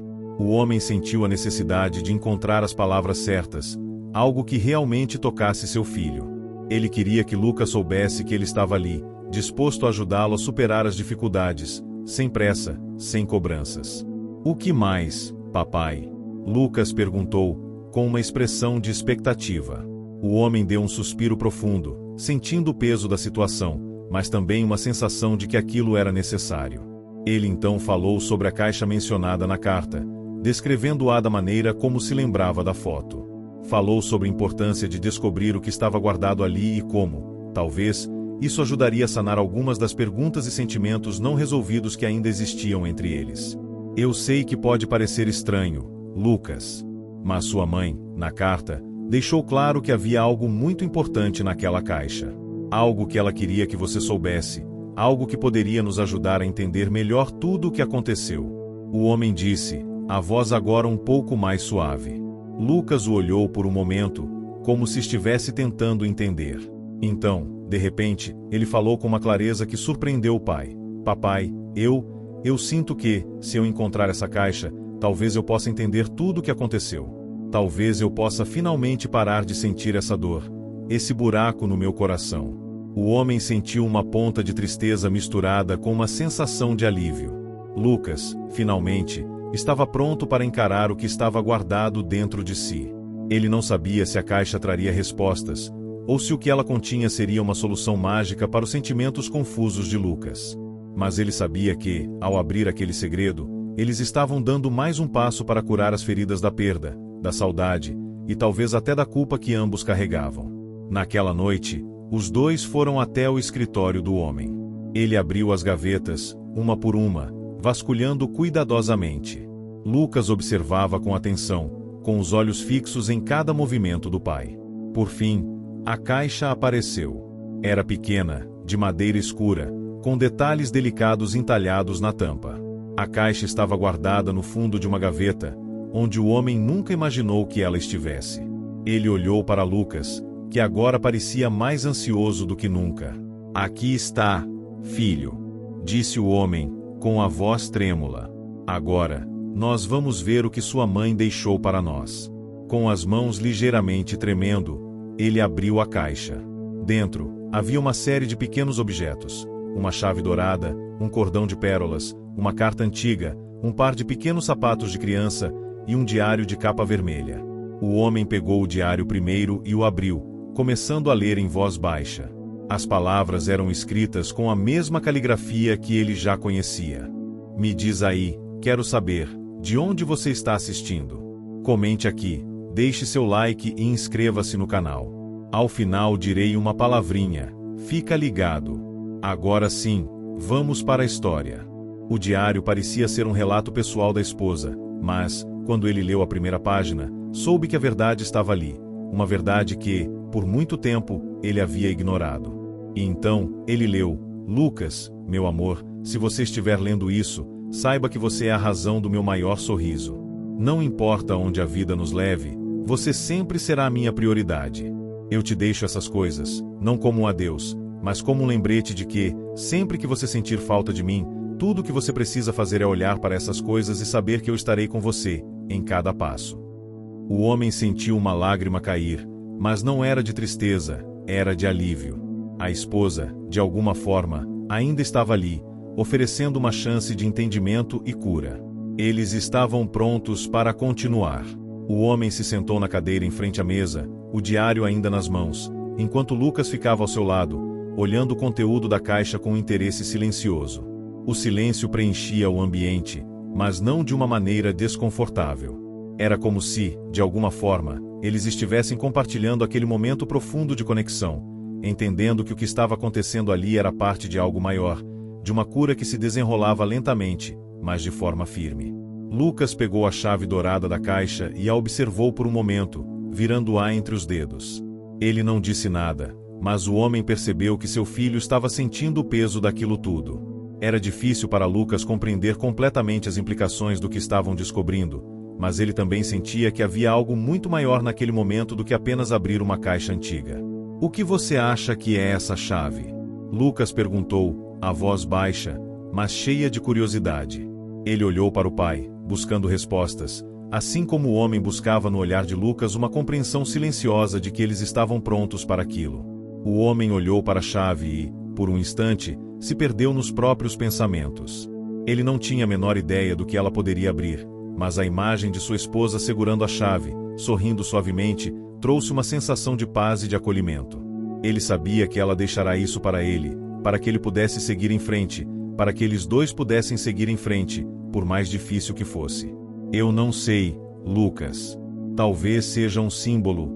[SPEAKER 1] O homem sentiu a necessidade de encontrar as palavras certas, algo que realmente tocasse seu filho. Ele queria que Lucas soubesse que ele estava ali, disposto a ajudá-lo a superar as dificuldades, sem pressa, sem cobranças. O que mais, papai? Lucas perguntou, com uma expressão de expectativa. O homem deu um suspiro profundo, sentindo o peso da situação, mas também uma sensação de que aquilo era necessário. Ele então falou sobre a caixa mencionada na carta, descrevendo-a da maneira como se lembrava da foto. Falou sobre a importância de descobrir o que estava guardado ali e como, talvez, isso ajudaria a sanar algumas das perguntas e sentimentos não resolvidos que ainda existiam entre eles. Eu sei que pode parecer estranho, Lucas. Mas sua mãe, na carta, deixou claro que havia algo muito importante naquela caixa. Algo que ela queria que você soubesse, algo que poderia nos ajudar a entender melhor tudo o que aconteceu. O homem disse, a voz agora um pouco mais suave. Lucas o olhou por um momento, como se estivesse tentando entender. Então, de repente, ele falou com uma clareza que surpreendeu o pai. Papai, eu sinto que, se eu encontrar essa caixa, talvez eu possa entender tudo o que aconteceu. Talvez eu possa finalmente parar de sentir essa dor, esse buraco no meu coração. O homem sentiu uma ponta de tristeza misturada com uma sensação de alívio. Lucas, finalmente, estava pronto para encarar o que estava guardado dentro de si. Ele não sabia se a caixa traria respostas, ou se o que ela continha seria uma solução mágica para os sentimentos confusos de Lucas. Mas ele sabia que, ao abrir aquele segredo, eles estavam dando mais um passo para curar as feridas da perda, da saudade, e talvez até da culpa que ambos carregavam. Naquela noite, os dois foram até o escritório do homem. Ele abriu as gavetas, uma por uma, vasculhando cuidadosamente. Lucas observava com atenção, com os olhos fixos em cada movimento do pai. Por fim, a caixa apareceu. Era pequena, de madeira escura, com detalhes delicados entalhados na tampa. A caixa estava guardada no fundo de uma gaveta, onde o homem nunca imaginou que ela estivesse. Ele olhou para Lucas, que agora parecia mais ansioso do que nunca. Aqui está, filho, disse o homem, com a voz trêmula. Agora, nós vamos ver o que sua mãe deixou para nós. Com as mãos ligeiramente tremendo, ele abriu a caixa. Dentro, havia uma série de pequenos objetos. Uma chave dourada, um cordão de pérolas, uma carta antiga, um par de pequenos sapatos de criança e um diário de capa vermelha. O homem pegou o diário primeiro e o abriu, começando a ler em voz baixa. As palavras eram escritas com a mesma caligrafia que ele já conhecia. Me diz aí, quero saber, de onde você está assistindo? Comente aqui, deixe seu like e inscreva-se no canal. Ao final direi uma palavrinha, fica ligado. Agora sim, vamos para a história. O diário parecia ser um relato pessoal da esposa, mas, quando ele leu a primeira página, soube que a verdade estava ali, uma verdade que, por muito tempo, ele havia ignorado. E então, ele leu, Lucas, meu amor, se você estiver lendo isso, saiba que você é a razão do meu maior sorriso. Não importa onde a vida nos leve, você sempre será a minha prioridade. Eu te deixo essas coisas, não como um adeus, mas como um lembrete de que, sempre que você sentir falta de mim, tudo o que você precisa fazer é olhar para essas coisas e saber que eu estarei com você, em cada passo. O homem sentiu uma lágrima cair, mas não era de tristeza, era de alívio. A esposa, de alguma forma, ainda estava ali, oferecendo uma chance de entendimento e cura. Eles estavam prontos para continuar. O homem se sentou na cadeira em frente à mesa, o diário ainda nas mãos, enquanto Lucas ficava ao seu lado, olhando o conteúdo da caixa com interesse silencioso. O silêncio preenchia o ambiente, mas não de uma maneira desconfortável. Era como se, de alguma forma, eles estivessem compartilhando aquele momento profundo de conexão, entendendo que o que estava acontecendo ali era parte de algo maior, de uma cura que se desenrolava lentamente, mas de forma firme. Lucas pegou a chave dourada da caixa e a observou por um momento, virando-a entre os dedos. Ele não disse nada, mas o homem percebeu que seu filho estava sentindo o peso daquilo tudo. Era difícil para Lucas compreender completamente as implicações do que estavam descobrindo, mas ele também sentia que havia algo muito maior naquele momento do que apenas abrir uma caixa antiga. O que você acha que é essa chave? Lucas perguntou, a voz baixa, mas cheia de curiosidade. Ele olhou para o pai, buscando respostas, assim como o homem buscava no olhar de Lucas uma compreensão silenciosa de que eles estavam prontos para aquilo. O homem olhou para a chave e, por um instante, se perdeu nos próprios pensamentos. Ele não tinha a menor ideia do que ela poderia abrir, mas a imagem de sua esposa segurando a chave, sorrindo suavemente, trouxe uma sensação de paz e de acolhimento. Ele sabia que ela deixará isso para ele, para que ele pudesse seguir em frente, para que eles dois pudessem seguir em frente, por mais difícil que fosse. Eu não sei, Lucas. Talvez seja um símbolo,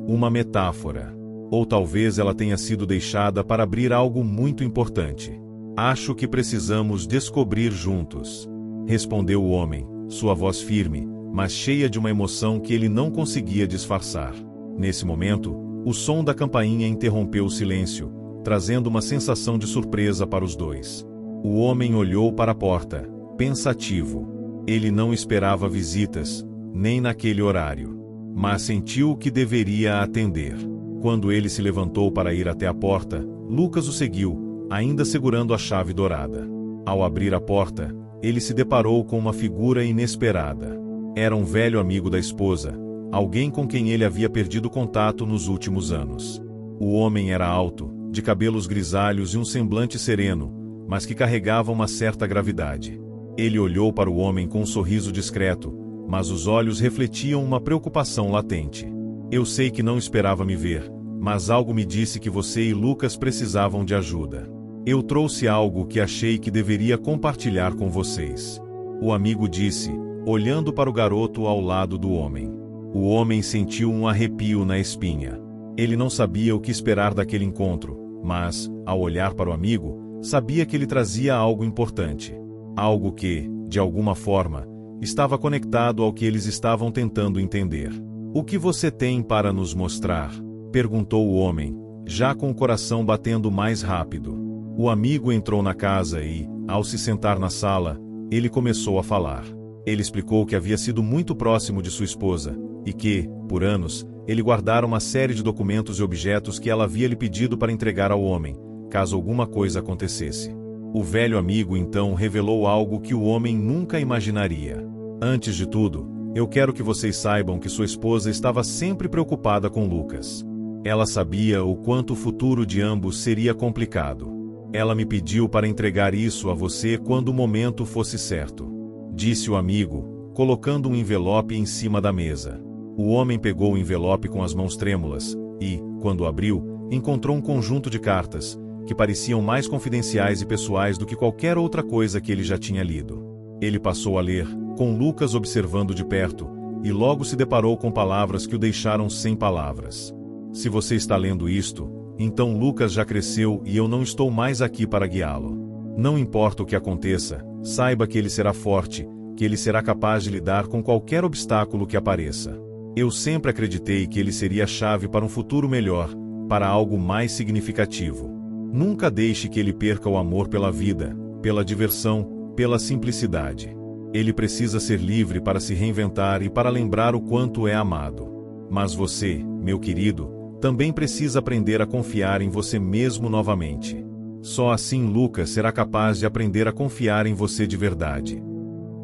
[SPEAKER 1] uma metáfora. Ou talvez ela tenha sido deixada para abrir algo muito importante. Acho que precisamos descobrir juntos. Respondeu o homem, sua voz firme, mas cheia de uma emoção que ele não conseguia disfarçar. Nesse momento, o som da campainha interrompeu o silêncio, trazendo uma sensação de surpresa para os dois. O homem olhou para a porta, pensativo. Ele não esperava visitas, nem naquele horário. Mas sentiu que deveria atender. Quando ele se levantou para ir até a porta, Lucas o seguiu, ainda segurando a chave dourada. Ao abrir a porta, ele se deparou com uma figura inesperada. Era um velho amigo da esposa, alguém com quem ele havia perdido contato nos últimos anos. O homem era alto, de cabelos grisalhos e um semblante sereno, mas que carregava uma certa gravidade. Ele olhou para o homem com um sorriso discreto, mas os olhos refletiam uma preocupação latente. Eu sei que não esperava me ver, mas algo me disse que você e Lucas precisavam de ajuda. Eu trouxe algo que achei que deveria compartilhar com vocês. O amigo disse, olhando para o garoto ao lado do homem. O homem sentiu um arrepio na espinha. Ele não sabia o que esperar daquele encontro, mas, ao olhar para o amigo, sabia que ele trazia algo importante. Algo que, de alguma forma, estava conectado ao que eles estavam tentando entender. O que você tem para nos mostrar? Perguntou o homem, já com o coração batendo mais rápido. O amigo entrou na casa e, ao se sentar na sala, ele começou a falar. Ele explicou que havia sido muito próximo de sua esposa, e que, por anos, ele guardara uma série de documentos e objetos que ela havia lhe pedido para entregar ao homem, caso alguma coisa acontecesse. O velho amigo então revelou algo que o homem nunca imaginaria. Antes de tudo, eu quero que vocês saibam que sua esposa estava sempre preocupada com Lucas. Ela sabia o quanto o futuro de ambos seria complicado. Ela me pediu para entregar isso a você quando o momento fosse certo. Disse o amigo, colocando um envelope em cima da mesa. O homem pegou o envelope com as mãos trêmulas e, quando abriu, encontrou um conjunto de cartas, que pareciam mais confidenciais e pessoais do que qualquer outra coisa que ele já tinha lido. Ele passou a ler, com Lucas observando de perto, e logo se deparou com palavras que o deixaram sem palavras. Se você está lendo isto, então Lucas já cresceu e eu não estou mais aqui para guiá-lo. Não importa o que aconteça, saiba que ele será forte, que ele será capaz de lidar com qualquer obstáculo que apareça. Eu sempre acreditei que ele seria a chave para um futuro melhor, para algo mais significativo. Nunca deixe que ele perca o amor pela vida, pela diversão, pela simplicidade. Ele precisa ser livre para se reinventar e para lembrar o quanto é amado. Mas você, meu querido, também precisa aprender a confiar em você mesmo novamente. Só assim Lucas será capaz de aprender a confiar em você de verdade.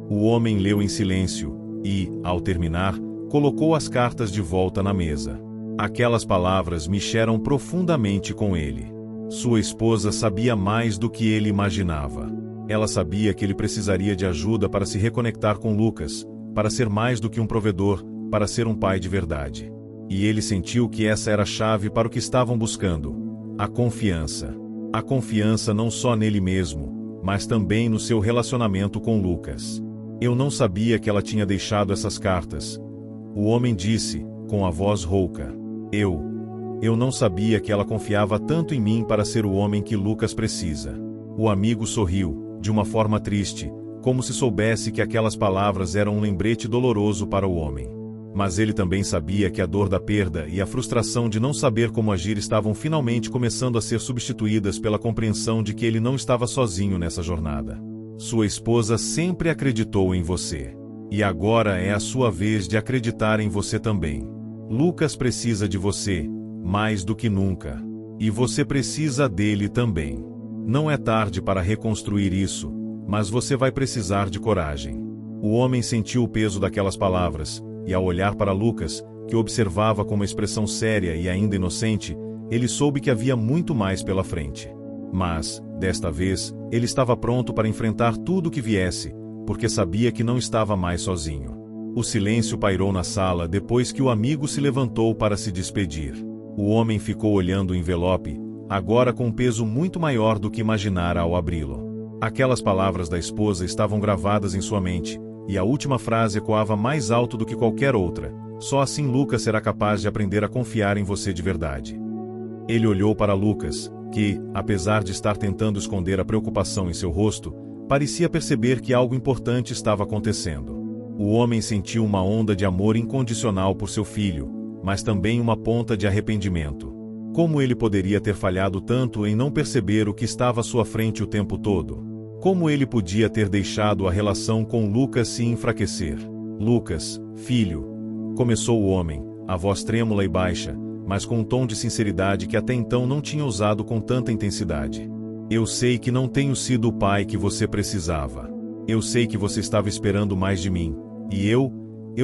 [SPEAKER 1] O homem leu em silêncio e, ao terminar, colocou as cartas de volta na mesa. Aquelas palavras mexeram profundamente com ele. Sua esposa sabia mais do que ele imaginava. Ela sabia que ele precisaria de ajuda para se reconectar com Lucas, para ser mais do que um provedor, para ser um pai de verdade. E ele sentiu que essa era a chave para o que estavam buscando: a confiança. A confiança não só nele mesmo, mas também no seu relacionamento com Lucas. Eu não sabia que ela tinha deixado essas cartas. O homem disse, com a voz rouca. Eu não sabia que ela confiava tanto em mim para ser o homem que Lucas precisa. O amigo sorriu, de uma forma triste, como se soubesse que aquelas palavras eram um lembrete doloroso para o homem. Mas ele também sabia que a dor da perda e a frustração de não saber como agir estavam finalmente começando a ser substituídas pela compreensão de que ele não estava sozinho nessa jornada. Sua esposa sempre acreditou em você. E agora é a sua vez de acreditar em você também. Lucas precisa de você, mais do que nunca. E você precisa dele também. Não é tarde para reconstruir isso, mas você vai precisar de coragem. O homem sentiu o peso daquelas palavras, e ao olhar para Lucas, que observava com uma expressão séria e ainda inocente, ele soube que havia muito mais pela frente. Mas, desta vez, ele estava pronto para enfrentar tudo o que viesse, porque sabia que não estava mais sozinho. O silêncio pairou na sala depois que o amigo se levantou para se despedir. O homem ficou olhando o envelope, agora com um peso muito maior do que imaginara ao abri-lo. Aquelas palavras da esposa estavam gravadas em sua mente, e a última frase ecoava mais alto do que qualquer outra: só assim Lucas será capaz de aprender a confiar em você de verdade. Ele olhou para Lucas, que, apesar de estar tentando esconder a preocupação em seu rosto, parecia perceber que algo importante estava acontecendo. O homem sentiu uma onda de amor incondicional por seu filho, mas também uma ponta de arrependimento. Como ele poderia ter falhado tanto em não perceber o que estava à sua frente o tempo todo? Como ele podia ter deixado a relação com Lucas se enfraquecer? Lucas, filho, começou o homem, a voz trêmula e baixa, mas com um tom de sinceridade que até então não tinha usado com tanta intensidade. Eu sei que não tenho sido o pai que você precisava. Eu sei que você estava esperando mais de mim, e eu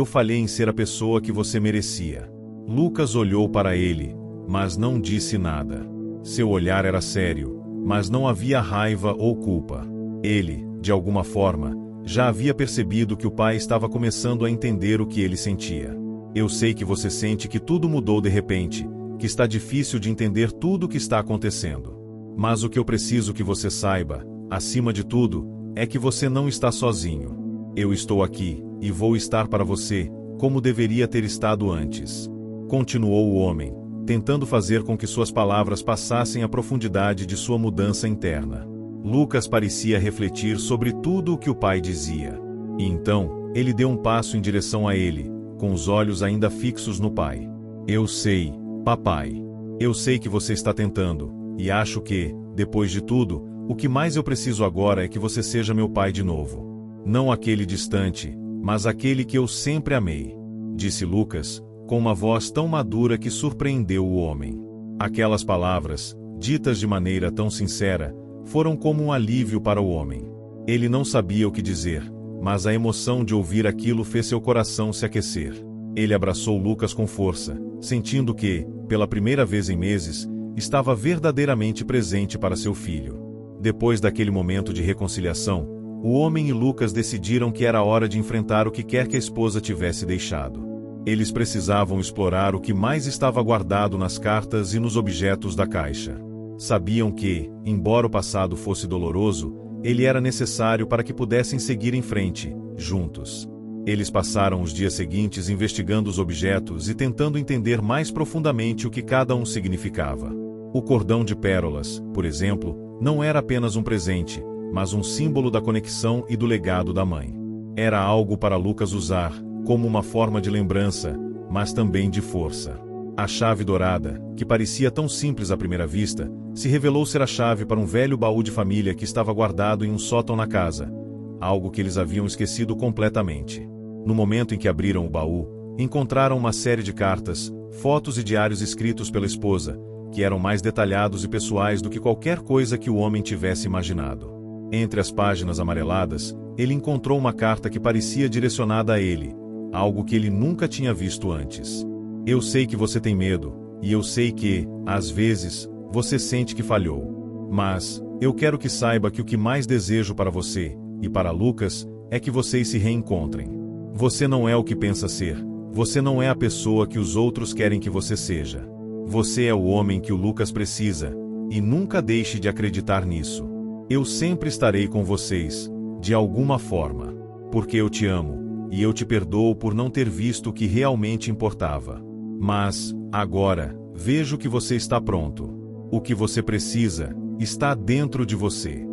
[SPEAKER 1] falhei em ser a pessoa que você merecia. Lucas olhou para ele, mas não disse nada. Seu olhar era sério, mas não havia raiva ou culpa. Ele, de alguma forma, já havia percebido que o pai estava começando a entender o que ele sentia. Eu sei que você sente que tudo mudou de repente, que está difícil de entender tudo o que está acontecendo. Mas o que eu preciso que você saiba, acima de tudo, é que você não está sozinho. Eu estou aqui, e vou estar para você, como deveria ter estado antes. Continuou o homem, tentando fazer com que suas palavras passassem a profundidade de sua mudança interna. Lucas parecia refletir sobre tudo o que o pai dizia. E então, ele deu um passo em direção a ele, com os olhos ainda fixos no pai. Eu sei, papai. Eu sei que você está tentando, e acho que, depois de tudo, o que mais eu preciso agora é que você seja meu pai de novo. Não aquele distante, mas aquele que eu sempre amei, disse Lucas, com uma voz tão madura que surpreendeu o homem. Aquelas palavras, ditas de maneira tão sincera, foram como um alívio para o homem. Ele não sabia o que dizer, mas a emoção de ouvir aquilo fez seu coração se aquecer. Ele abraçou Lucas com força, sentindo que, pela primeira vez em meses, estava verdadeiramente presente para seu filho. Depois daquele momento de reconciliação, o homem e Lucas decidiram que era hora de enfrentar o que quer que a esposa tivesse deixado. Eles precisavam explorar o que mais estava guardado nas cartas e nos objetos da caixa. Sabiam que, embora o passado fosse doloroso, ele era necessário para que pudessem seguir em frente, juntos. Eles passaram os dias seguintes investigando os objetos e tentando entender mais profundamente o que cada um significava. O cordão de pérolas, por exemplo, não era apenas um presente, mas um símbolo da conexão e do legado da mãe. Era algo para Lucas usar, como uma forma de lembrança, mas também de força. A chave dourada, que parecia tão simples à primeira vista, se revelou ser a chave para um velho baú de família que estava guardado em um sótão na casa, algo que eles haviam esquecido completamente. No momento em que abriram o baú, encontraram uma série de cartas, fotos e diários escritos pela esposa, que eram mais detalhados e pessoais do que qualquer coisa que o homem tivesse imaginado. Entre as páginas amareladas, ele encontrou uma carta que parecia direcionada a ele, algo que ele nunca tinha visto antes. Eu sei que você tem medo, e eu sei que, às vezes, você sente que falhou. Mas, eu quero que saiba que o que mais desejo para você, e para Lucas, é que vocês se reencontrem. Você não é o que pensa ser, você não é a pessoa que os outros querem que você seja. Você é o homem que o Lucas precisa, e nunca deixe de acreditar nisso. Eu sempre estarei com vocês, de alguma forma, porque eu te amo, e eu te perdoo por não ter visto o que realmente importava. Mas, agora, vejo que você está pronto. O que você precisa, está dentro de você.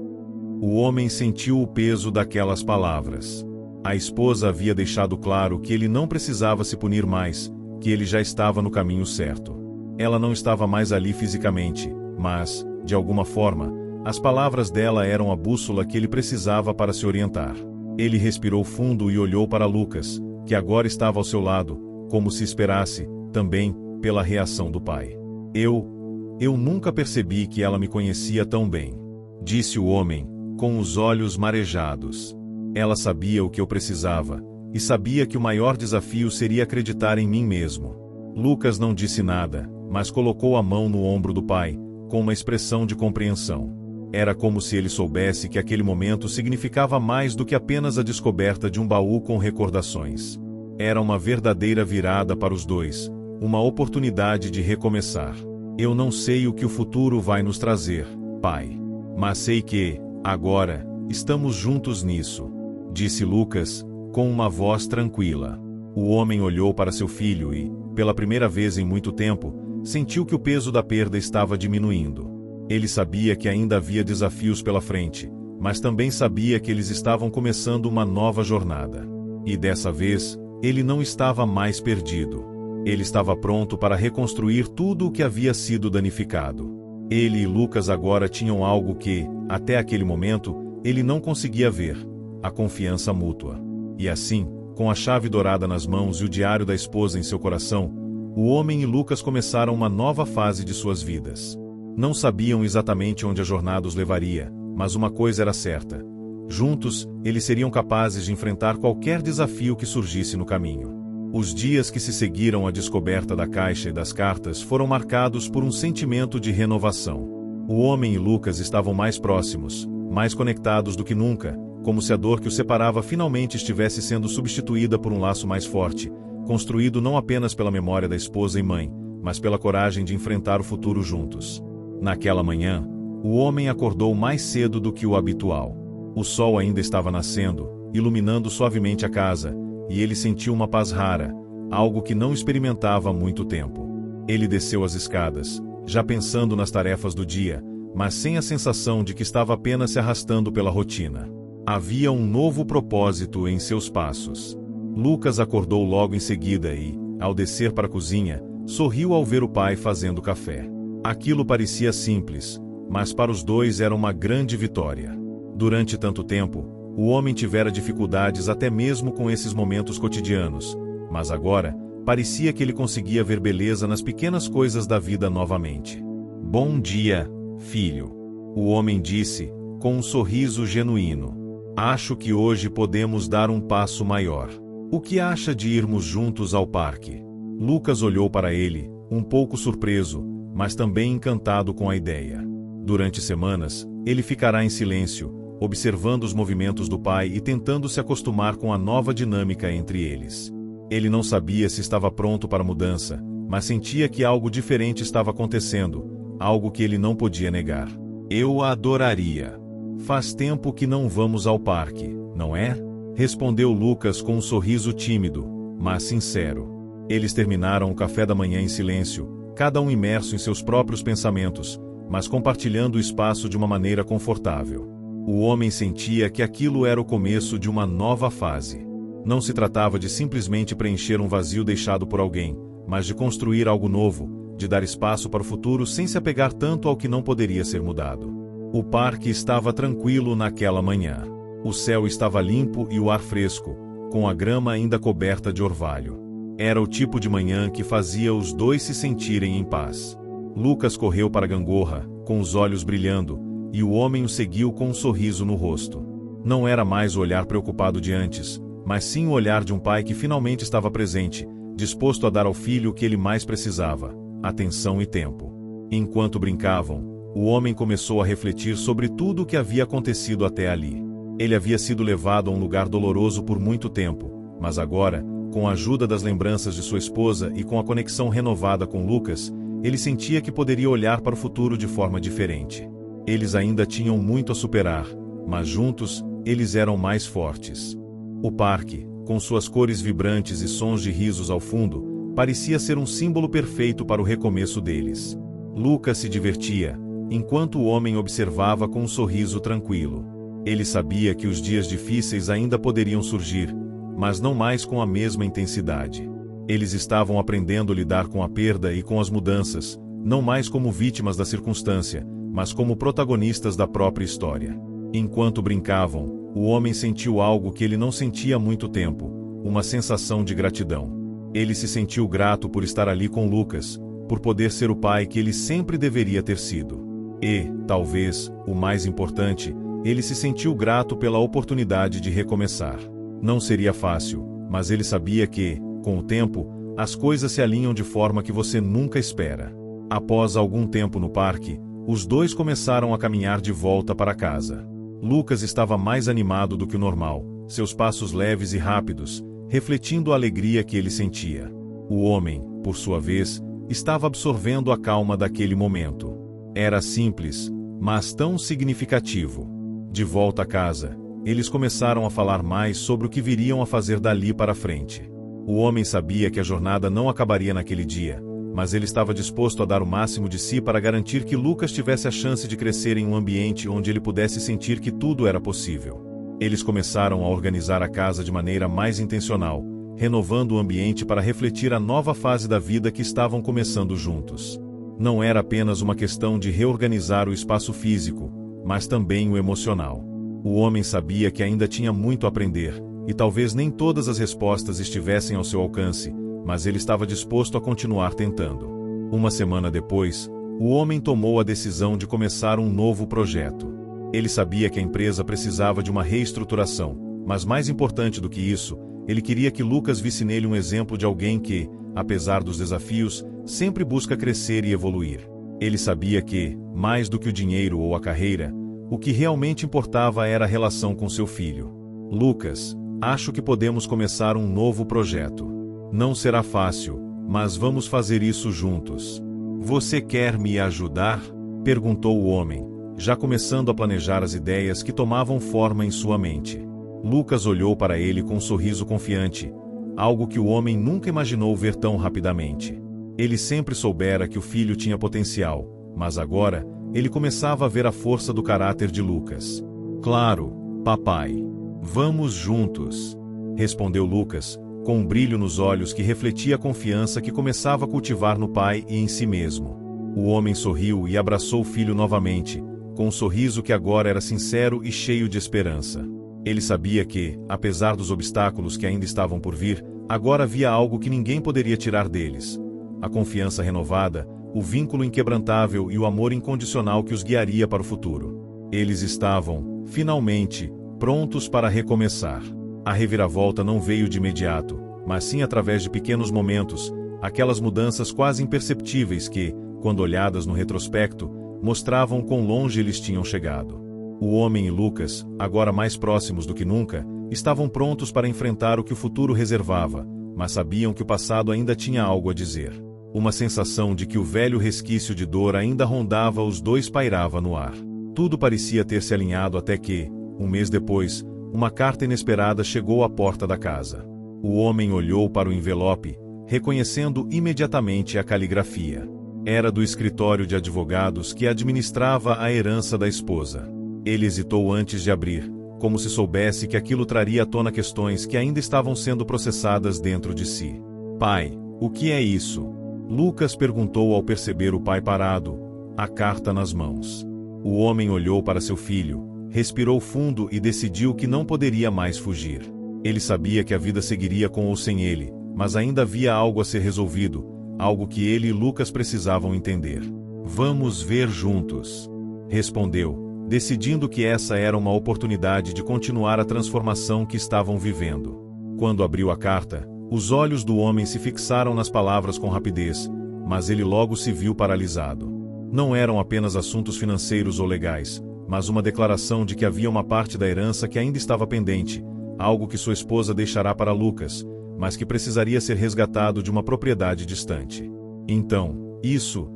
[SPEAKER 1] O homem sentiu o peso daquelas palavras. A esposa havia deixado claro que ele não precisava se punir mais, que ele já estava no caminho certo. Ela não estava mais ali fisicamente, mas, de alguma forma, as palavras dela eram a bússola que ele precisava para se orientar. Ele respirou fundo e olhou para Lucas, que agora estava ao seu lado, como se esperasse, também, pela reação do pai. Eu nunca percebi que ela me conhecia tão bem, disse o homem, com os olhos marejados. Ela sabia o que eu precisava, e sabia que o maior desafio seria acreditar em mim mesmo. Lucas não disse nada, mas colocou a mão no ombro do pai, com uma expressão de compreensão. Era como se ele soubesse que aquele momento significava mais do que apenas a descoberta de um baú com recordações. Era uma verdadeira virada para os dois, uma oportunidade de recomeçar. Eu não sei o que o futuro vai nos trazer, pai. Mas sei que, agora, estamos juntos nisso, disse Lucas, com uma voz tranquila. O homem olhou para seu filho e, pela primeira vez em muito tempo, sentiu que o peso da perda estava diminuindo. Ele sabia que ainda havia desafios pela frente, mas também sabia que eles estavam começando uma nova jornada. E dessa vez, ele não estava mais perdido. Ele estava pronto para reconstruir tudo o que havia sido danificado. Ele e Lucas agora tinham algo que, até aquele momento, ele não conseguia ver: a confiança mútua. E assim, com a chave dourada nas mãos e o diário da esposa em seu coração, o homem e Lucas começaram uma nova fase de suas vidas. Não sabiam exatamente onde a jornada os levaria, mas uma coisa era certa: juntos, eles seriam capazes de enfrentar qualquer desafio que surgisse no caminho. Os dias que se seguiram à descoberta da caixa e das cartas foram marcados por um sentimento de renovação. O homem e Lucas estavam mais próximos, mais conectados do que nunca, como se a dor que os separava finalmente estivesse sendo substituída por um laço mais forte, construído não apenas pela memória da esposa e mãe, mas pela coragem de enfrentar o futuro juntos. Naquela manhã, o homem acordou mais cedo do que o habitual. O sol ainda estava nascendo, iluminando suavemente a casa, e ele sentiu uma paz rara, algo que não experimentava há muito tempo. Ele desceu as escadas, já pensando nas tarefas do dia, mas sem a sensação de que estava apenas se arrastando pela rotina. Havia um novo propósito em seus passos. Lucas acordou logo em seguida e, ao descer para a cozinha, sorriu ao ver o pai fazendo café. Aquilo parecia simples, mas para os dois era uma grande vitória. Durante tanto tempo, o homem tivera dificuldades até mesmo com esses momentos cotidianos, mas agora, parecia que ele conseguia ver beleza nas pequenas coisas da vida novamente. "Bom dia, filho", o homem disse, com um sorriso genuíno. "Acho que hoje podemos dar um passo maior. O que acha de irmos juntos ao parque?" Lucas olhou para ele, um pouco surpreso, mas também encantado com a ideia. Durante semanas, ele ficará em silêncio, observando os movimentos do pai e tentando se acostumar com a nova dinâmica entre eles. Ele não sabia se estava pronto para a mudança, mas sentia que algo diferente estava acontecendo, algo que ele não podia negar. "Eu a adoraria. Faz tempo que não vamos ao parque, não é?" respondeu Lucas com um sorriso tímido, mas sincero. Eles terminaram o café da manhã em silêncio, cada um imerso em seus próprios pensamentos, mas compartilhando o espaço de uma maneira confortável. O homem sentia que aquilo era o começo de uma nova fase. Não se tratava de simplesmente preencher um vazio deixado por alguém, mas de construir algo novo, de dar espaço para o futuro sem se apegar tanto ao que não poderia ser mudado. O parque estava tranquilo naquela manhã. O céu estava limpo e o ar fresco, com a grama ainda coberta de orvalho. Era o tipo de manhã que fazia os dois se sentirem em paz. Lucas correu para a gangorra, com os olhos brilhando, e o homem o seguiu com um sorriso no rosto. Não era mais o olhar preocupado de antes, mas sim o olhar de um pai que finalmente estava presente, disposto a dar ao filho o que ele mais precisava: atenção e tempo. Enquanto brincavam, o homem começou a refletir sobre tudo o que havia acontecido até ali. Ele havia sido levado a um lugar doloroso por muito tempo, mas agora, com a ajuda das lembranças de sua esposa e com a conexão renovada com Lucas, ele sentia que poderia olhar para o futuro de forma diferente. Eles ainda tinham muito a superar, mas juntos, eles eram mais fortes. O parque, com suas cores vibrantes e sons de risos ao fundo, parecia ser um símbolo perfeito para o recomeço deles. Lucas se divertia, enquanto o homem observava com um sorriso tranquilo. Ele sabia que os dias difíceis ainda poderiam surgir, mas não mais com a mesma intensidade. Eles estavam aprendendo a lidar com a perda e com as mudanças, não mais como vítimas da circunstância, mas como protagonistas da própria história. Enquanto brincavam, o homem sentiu algo que ele não sentia há muito tempo, uma sensação de gratidão. Ele se sentiu grato por estar ali com Lucas, por poder ser o pai que ele sempre deveria ter sido. E, talvez, o mais importante, ele se sentiu grato pela oportunidade de recomeçar. Não seria fácil, mas ele sabia que, com o tempo, as coisas se alinham de forma que você nunca espera. Após algum tempo no parque, os dois começaram a caminhar de volta para casa. Lucas estava mais animado do que o normal, seus passos leves e rápidos, refletindo a alegria que ele sentia. O homem, por sua vez, estava absorvendo a calma daquele momento. Era simples, mas tão significativo. De volta a casa, eles começaram a falar mais sobre o que viriam a fazer dali para frente. O homem sabia que a jornada não acabaria naquele dia, mas ele estava disposto a dar o máximo de si para garantir que Lucas tivesse a chance de crescer em um ambiente onde ele pudesse sentir que tudo era possível. Eles começaram a organizar a casa de maneira mais intencional, renovando o ambiente para refletir a nova fase da vida que estavam começando juntos. Não era apenas uma questão de reorganizar o espaço físico, mas também o emocional. O homem sabia que ainda tinha muito a aprender, e talvez nem todas as respostas estivessem ao seu alcance, mas ele estava disposto a continuar tentando. Uma semana depois, o homem tomou a decisão de começar um novo projeto. Ele sabia que a empresa precisava de uma reestruturação, mas mais importante do que isso, ele queria que Lucas visse nele um exemplo de alguém que, apesar dos desafios, sempre busca crescer e evoluir. Ele sabia que, mais do que o dinheiro ou a carreira, o que realmente importava era a relação com seu filho. Lucas, acho que podemos começar um novo projeto. Não será fácil, mas vamos fazer isso juntos. Você quer me ajudar? Perguntou o homem, já começando a planejar as ideias que tomavam forma em sua mente. Lucas olhou para ele com um sorriso confiante, algo que o homem nunca imaginou ver tão rapidamente. Ele sempre soubera que o filho tinha potencial, mas agora, ele começava a ver a força do caráter de Lucas. Claro, papai. Vamos juntos, respondeu Lucas, com um brilho nos olhos que refletia a confiança que começava a cultivar no pai e em si mesmo. O homem sorriu e abraçou o filho novamente, com um sorriso que agora era sincero e cheio de esperança. Ele sabia que, apesar dos obstáculos que ainda estavam por vir, agora havia algo que ninguém poderia tirar deles: a confiança renovada, o vínculo inquebrantável e o amor incondicional que os guiaria para o futuro. Eles estavam, finalmente, prontos para recomeçar. A reviravolta não veio de imediato, mas sim através de pequenos momentos, aquelas mudanças quase imperceptíveis que, quando olhadas no retrospecto, mostravam quão longe eles tinham chegado. O homem e Lucas, agora mais próximos do que nunca, estavam prontos para enfrentar o que o futuro reservava, mas sabiam que o passado ainda tinha algo a dizer. Uma sensação de que o velho resquício de dor ainda rondava os dois pairava no ar. Tudo parecia ter se alinhado até que, um mês depois, uma carta inesperada chegou à porta da casa. O homem olhou para o envelope, reconhecendo imediatamente a caligrafia. Era do escritório de advogados que administrava a herança da esposa. Ele hesitou antes de abrir, como se soubesse que aquilo traria à tona questões que ainda estavam sendo processadas dentro de si. Pai, o que é isso? Lucas perguntou ao perceber o pai parado, a carta nas mãos. O homem olhou para seu filho, respirou fundo e decidiu que não poderia mais fugir. Ele sabia que a vida seguiria com ou sem ele, mas ainda havia algo a ser resolvido, algo que ele e Lucas precisavam entender. Vamos ver juntos, respondeu, decidindo que essa era uma oportunidade de continuar a transformação que estavam vivendo. Quando abriu a carta, os olhos do homem se fixaram nas palavras com rapidez, mas ele logo se viu paralisado. Não eram apenas assuntos financeiros ou legais, mas uma declaração de que havia uma parte da herança que ainda estava pendente, algo que sua esposa deixará para Lucas, mas que precisaria ser resgatado de uma propriedade distante. Então, isso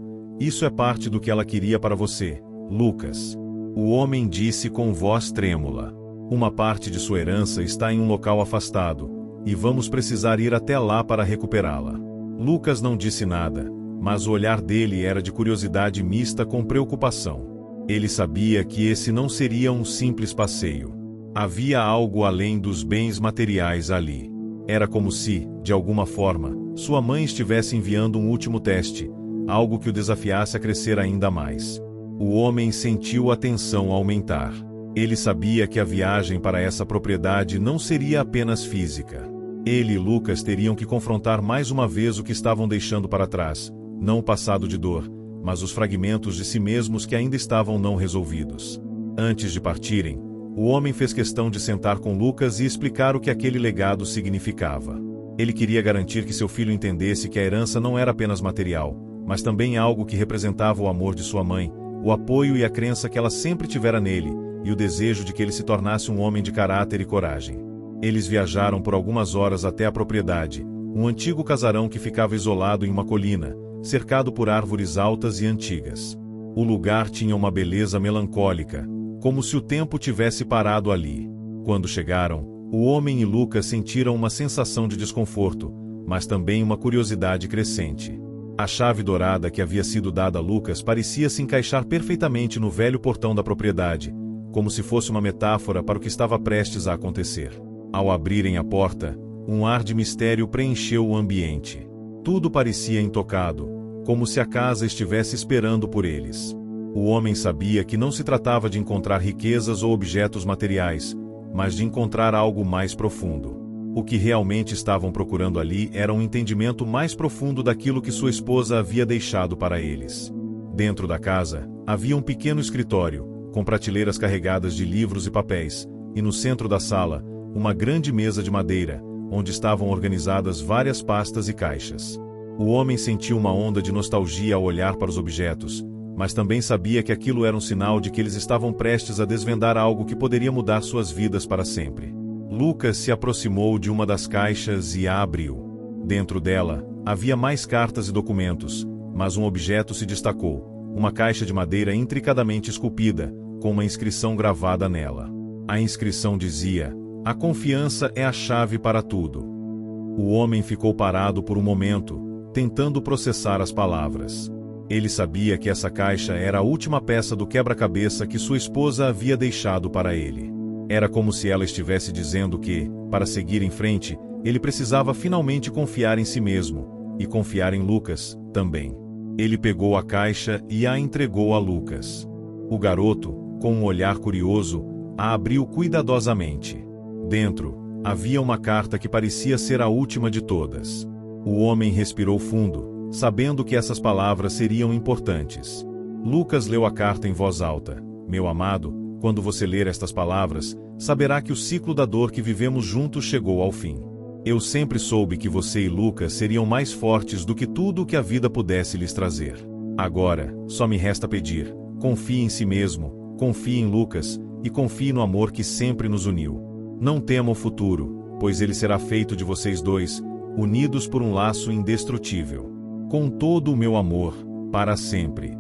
[SPEAKER 1] é parte do que ela queria para você, Lucas. O homem disse com voz trêmula. Uma parte de sua herança está em um local afastado, e vamos precisar ir até lá para recuperá-la. Lucas não disse nada, mas o olhar dele era de curiosidade mista com preocupação. Ele sabia que esse não seria um simples passeio. Havia algo além dos bens materiais ali. Era como se, de alguma forma, sua mãe estivesse enviando um último teste, algo que o desafiasse a crescer ainda mais. O homem sentiu a tensão aumentar. Ele sabia que a viagem para essa propriedade não seria apenas física. Ele e Lucas teriam que confrontar mais uma vez o que estavam deixando para trás, não o passado de dor, mas os fragmentos de si mesmos que ainda estavam não resolvidos. Antes de partirem, o homem fez questão de sentar com Lucas e explicar o que aquele legado significava. Ele queria garantir que seu filho entendesse que a herança não era apenas material, mas também algo que representava o amor de sua mãe, o apoio e a crença que ela sempre tivera nele, e o desejo de que ele se tornasse um homem de caráter e coragem. Eles viajaram por algumas horas até a propriedade, um antigo casarão que ficava isolado em uma colina, cercado por árvores altas e antigas. O lugar tinha uma beleza melancólica, como se o tempo tivesse parado ali. Quando chegaram, o homem e Lucas sentiram uma sensação de desconforto, mas também uma curiosidade crescente. A chave dourada que havia sido dada a Lucas parecia se encaixar perfeitamente no velho portão da propriedade, como se fosse uma metáfora para o que estava prestes a acontecer. Ao abrirem a porta, um ar de mistério preencheu o ambiente. Tudo parecia intocado, como se a casa estivesse esperando por eles. O homem sabia que não se tratava de encontrar riquezas ou objetos materiais, mas de encontrar algo mais profundo. O que realmente estavam procurando ali era um entendimento mais profundo daquilo que sua esposa havia deixado para eles. Dentro da casa, havia um pequeno escritório, com prateleiras carregadas de livros e papéis, e no centro da sala, uma grande mesa de madeira, onde estavam organizadas várias pastas e caixas. O homem sentiu uma onda de nostalgia ao olhar para os objetos, mas também sabia que aquilo era um sinal de que eles estavam prestes a desvendar algo que poderia mudar suas vidas para sempre. Lucas se aproximou de uma das caixas e a abriu. Dentro dela, havia mais cartas e documentos, mas um objeto se destacou, uma caixa de madeira intricadamente esculpida, com uma inscrição gravada nela. A inscrição dizia: "A confiança é a chave para tudo." O homem ficou parado por um momento, tentando processar as palavras. Ele sabia que essa caixa era a última peça do quebra-cabeça que sua esposa havia deixado para ele. Era como se ela estivesse dizendo que, para seguir em frente, ele precisava finalmente confiar em si mesmo, e confiar em Lucas, também. Ele pegou a caixa e a entregou a Lucas. O garoto, com um olhar curioso, a abriu cuidadosamente. Dentro, havia uma carta que parecia ser a última de todas. O homem respirou fundo, sabendo que essas palavras seriam importantes. Lucas leu a carta em voz alta. "Meu amado, quando você ler estas palavras, saberá que o ciclo da dor que vivemos juntos chegou ao fim. Eu sempre soube que você e Lucas seriam mais fortes do que tudo o que a vida pudesse lhes trazer. Agora, só me resta pedir: confie em si mesmo, confie em Lucas, e confie no amor que sempre nos uniu. Não tema o futuro, pois ele será feito de vocês dois, unidos por um laço indestrutível. Com todo o meu amor, para sempre."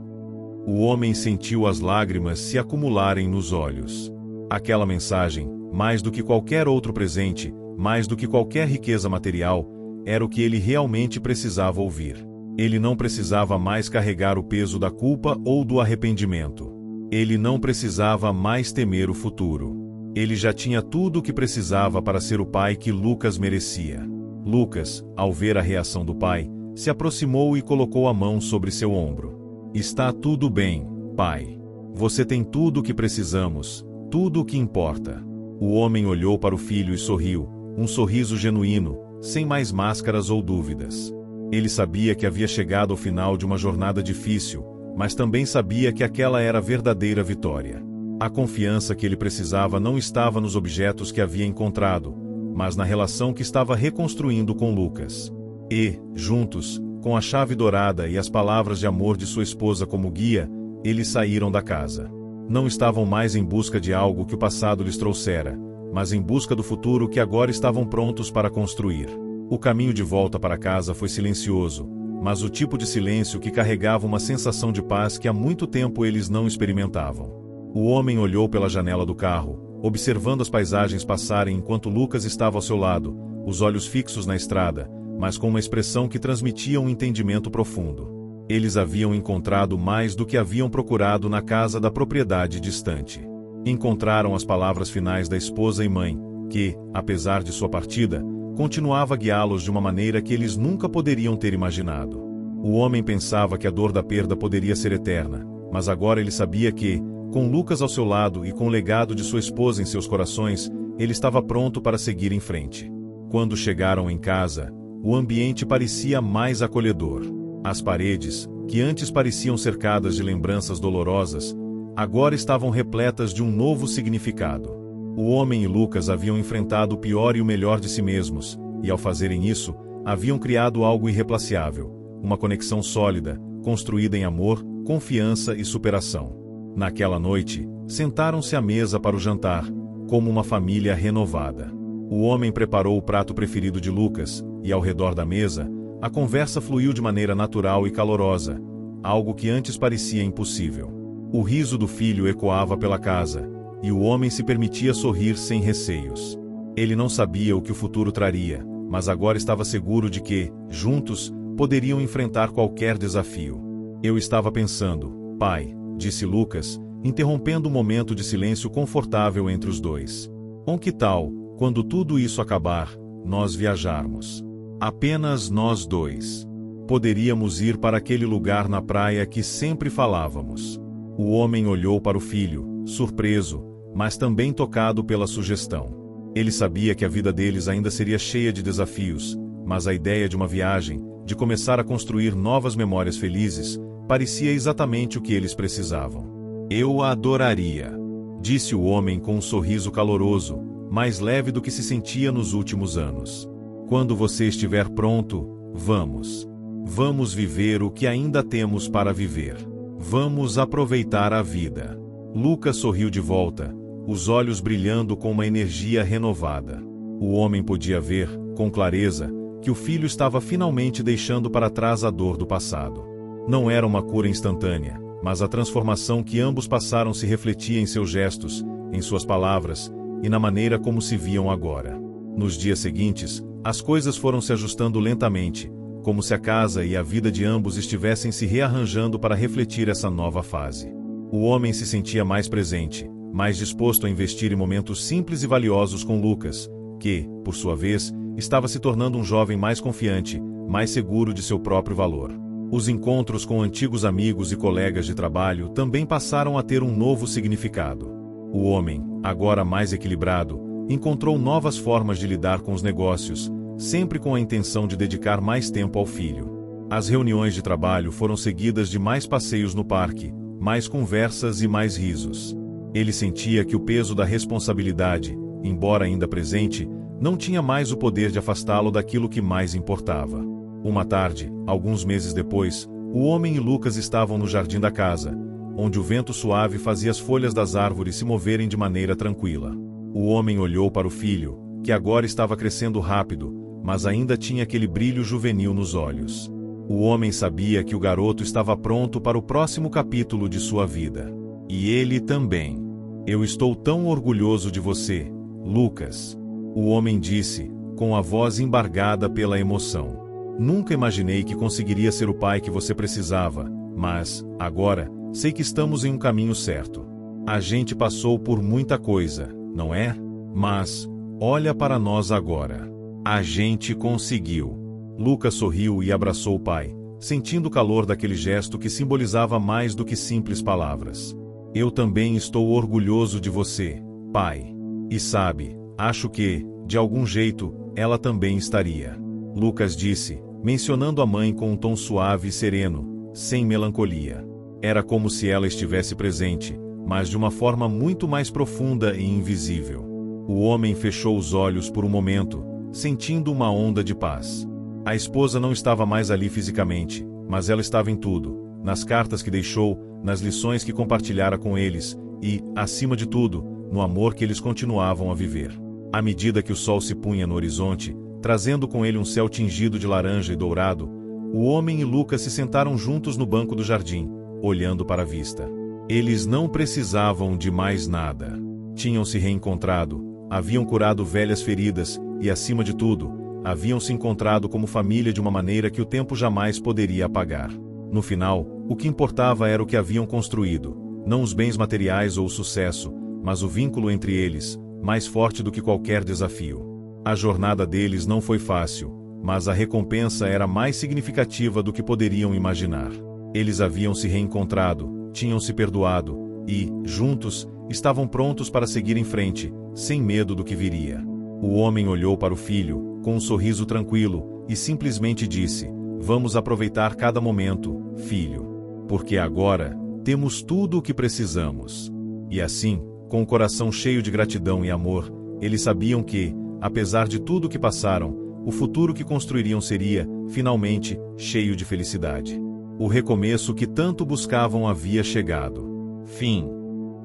[SPEAKER 1] O homem sentiu as lágrimas se acumularem nos olhos. Aquela mensagem, mais do que qualquer outro presente, mais do que qualquer riqueza material, era o que ele realmente precisava ouvir. Ele não precisava mais carregar o peso da culpa ou do arrependimento. Ele não precisava mais temer o futuro. Ele já tinha tudo o que precisava para ser o pai que Lucas merecia. Lucas, ao ver a reação do pai, se aproximou e colocou a mão sobre seu ombro. "Está tudo bem, pai. Você tem tudo o que precisamos, tudo o que importa." O homem olhou para o filho e sorriu, um sorriso genuíno, sem mais máscaras ou dúvidas. Ele sabia que havia chegado ao final de uma jornada difícil, mas também sabia que aquela era a verdadeira vitória. A confiança que ele precisava não estava nos objetos que havia encontrado, mas na relação que estava reconstruindo com Lucas. E, juntos, com a chave dourada e as palavras de amor de sua esposa como guia, eles saíram da casa. Não estavam mais em busca de algo que o passado lhes trouxera, mas em busca do futuro que agora estavam prontos para construir. O caminho de volta para casa foi silencioso, mas o tipo de silêncio que carregava uma sensação de paz que há muito tempo eles não experimentavam. O homem olhou pela janela do carro, observando as paisagens passarem enquanto Lucas estava ao seu lado, os olhos fixos na estrada, mas com uma expressão que transmitia um entendimento profundo. Eles haviam encontrado mais do que haviam procurado na casa da propriedade distante. Encontraram as palavras finais da esposa e mãe, que, apesar de sua partida, continuava a guiá-los de uma maneira que eles nunca poderiam ter imaginado. O homem pensava que a dor da perda poderia ser eterna, mas agora ele sabia que, com Lucas ao seu lado e com o legado de sua esposa em seus corações, ele estava pronto para seguir em frente. Quando chegaram em casa, o ambiente parecia mais acolhedor. As paredes, que antes pareciam cercadas de lembranças dolorosas, agora estavam repletas de um novo significado. O homem e Lucas haviam enfrentado o pior e o melhor de si mesmos, e ao fazerem isso, haviam criado algo irreplaciável, uma conexão sólida, construída em amor, confiança e superação. Naquela noite, sentaram-se à mesa para o jantar, como uma família renovada. O homem preparou o prato preferido de Lucas, e ao redor da mesa, a conversa fluiu de maneira natural e calorosa, algo que antes parecia impossível. O riso do filho ecoava pela casa, e o homem se permitia sorrir sem receios. Ele não sabia o que o futuro traria, mas agora estava seguro de que, juntos, poderiam enfrentar qualquer desafio. Eu estava pensando, pai, disse Lucas, interrompendo um momento de silêncio confortável entre os dois. Que tal, quando tudo isso acabar, nós viajarmos? Apenas nós dois. Poderíamos ir para aquele lugar na praia que sempre falávamos. O homem olhou para o filho, surpreso, mas também tocado pela sugestão. Ele sabia que a vida deles ainda seria cheia de desafios, mas a ideia de uma viagem, de começar a construir novas memórias felizes, parecia exatamente o que eles precisavam. Eu a adoraria, disse o homem com um sorriso caloroso, mais leve do que se sentia nos últimos anos. Quando você estiver pronto, vamos. Vamos viver o que ainda temos para viver. Vamos aproveitar a vida. Lucas sorriu de volta, os olhos brilhando com uma energia renovada. O homem podia ver, com clareza, que o filho estava finalmente deixando para trás a dor do passado. Não era uma cura instantânea, mas a transformação que ambos passaram se refletia em seus gestos, em suas palavras, e na maneira como se viam agora. Nos dias seguintes, as coisas foram se ajustando lentamente, como se a casa e a vida de ambos estivessem se rearranjando para refletir essa nova fase. O homem se sentia mais presente, mais disposto a investir em momentos simples e valiosos com Lucas, que, por sua vez, estava se tornando um jovem mais confiante, mais seguro de seu próprio valor. Os encontros com antigos amigos e colegas de trabalho também passaram a ter um novo significado. O homem, agora mais equilibrado, encontrou novas formas de lidar com os negócios, sempre com a intenção de dedicar mais tempo ao filho. As reuniões de trabalho foram seguidas de mais passeios no parque, mais conversas e mais risos. Ele sentia que o peso da responsabilidade, embora ainda presente, não tinha mais o poder de afastá-lo daquilo que mais importava. Uma tarde, alguns meses depois, o homem e Lucas estavam no jardim da casa, onde o vento suave fazia as folhas das árvores se moverem de maneira tranquila. O homem olhou para o filho, que agora estava crescendo rápido, mas ainda tinha aquele brilho juvenil nos olhos. O homem sabia que o garoto estava pronto para o próximo capítulo de sua vida. E ele também. Eu estou tão orgulhoso de você, Lucas. O homem disse, com a voz embargada pela emoção. Nunca imaginei que conseguiria ser o pai que você precisava, mas, agora, sei que estamos em um caminho certo. A gente passou por muita coisa, não é? Mas, olha para nós agora. A gente conseguiu. Lucas sorriu e abraçou o pai, sentindo o calor daquele gesto que simbolizava mais do que simples palavras. Eu também estou orgulhoso de você, pai. E sabe, acho que, de algum jeito, ela também estaria. Lucas disse, mencionando a mãe com um tom suave e sereno, sem melancolia. Era como se ela estivesse presente, mas de uma forma muito mais profunda e invisível. O homem fechou os olhos por um momento, sentindo uma onda de paz. A esposa não estava mais ali fisicamente, mas ela estava em tudo, nas cartas que deixou, nas lições que compartilhara com eles, e, acima de tudo, no amor que eles continuavam a viver. À medida que o sol se punha no horizonte, trazendo com ele um céu tingido de laranja e dourado, o homem e Lucas se sentaram juntos no banco do jardim, olhando para a vista. Eles não precisavam de mais nada. Tinham se reencontrado, haviam curado velhas feridas e, acima de tudo, haviam se encontrado como família de uma maneira que o tempo jamais poderia apagar. No final, o que importava era o que haviam construído, não os bens materiais ou o sucesso, mas o vínculo entre eles, mais forte do que qualquer desafio. A jornada deles não foi fácil, mas a recompensa era mais significativa do que poderiam imaginar. Eles haviam se reencontrado, tinham se perdoado e, juntos, estavam prontos para seguir em frente, sem medo do que viria. O homem olhou para o filho, com um sorriso tranquilo, e simplesmente disse, vamos aproveitar cada momento, filho. Porque agora, Temos tudo o que precisamos. E assim, com o coração cheio de gratidão e amor, eles sabiam que, apesar de tudo o que passaram, o futuro que construiriam seria, finalmente, cheio de felicidade. O recomeço que tanto buscavam havia chegado. Fim.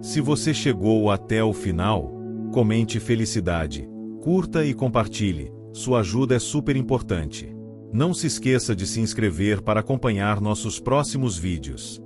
[SPEAKER 1] Se você chegou até o final, comente felicidade, curta e compartilhe, sua ajuda é super importante. Não se esqueça de se inscrever para acompanhar nossos próximos vídeos.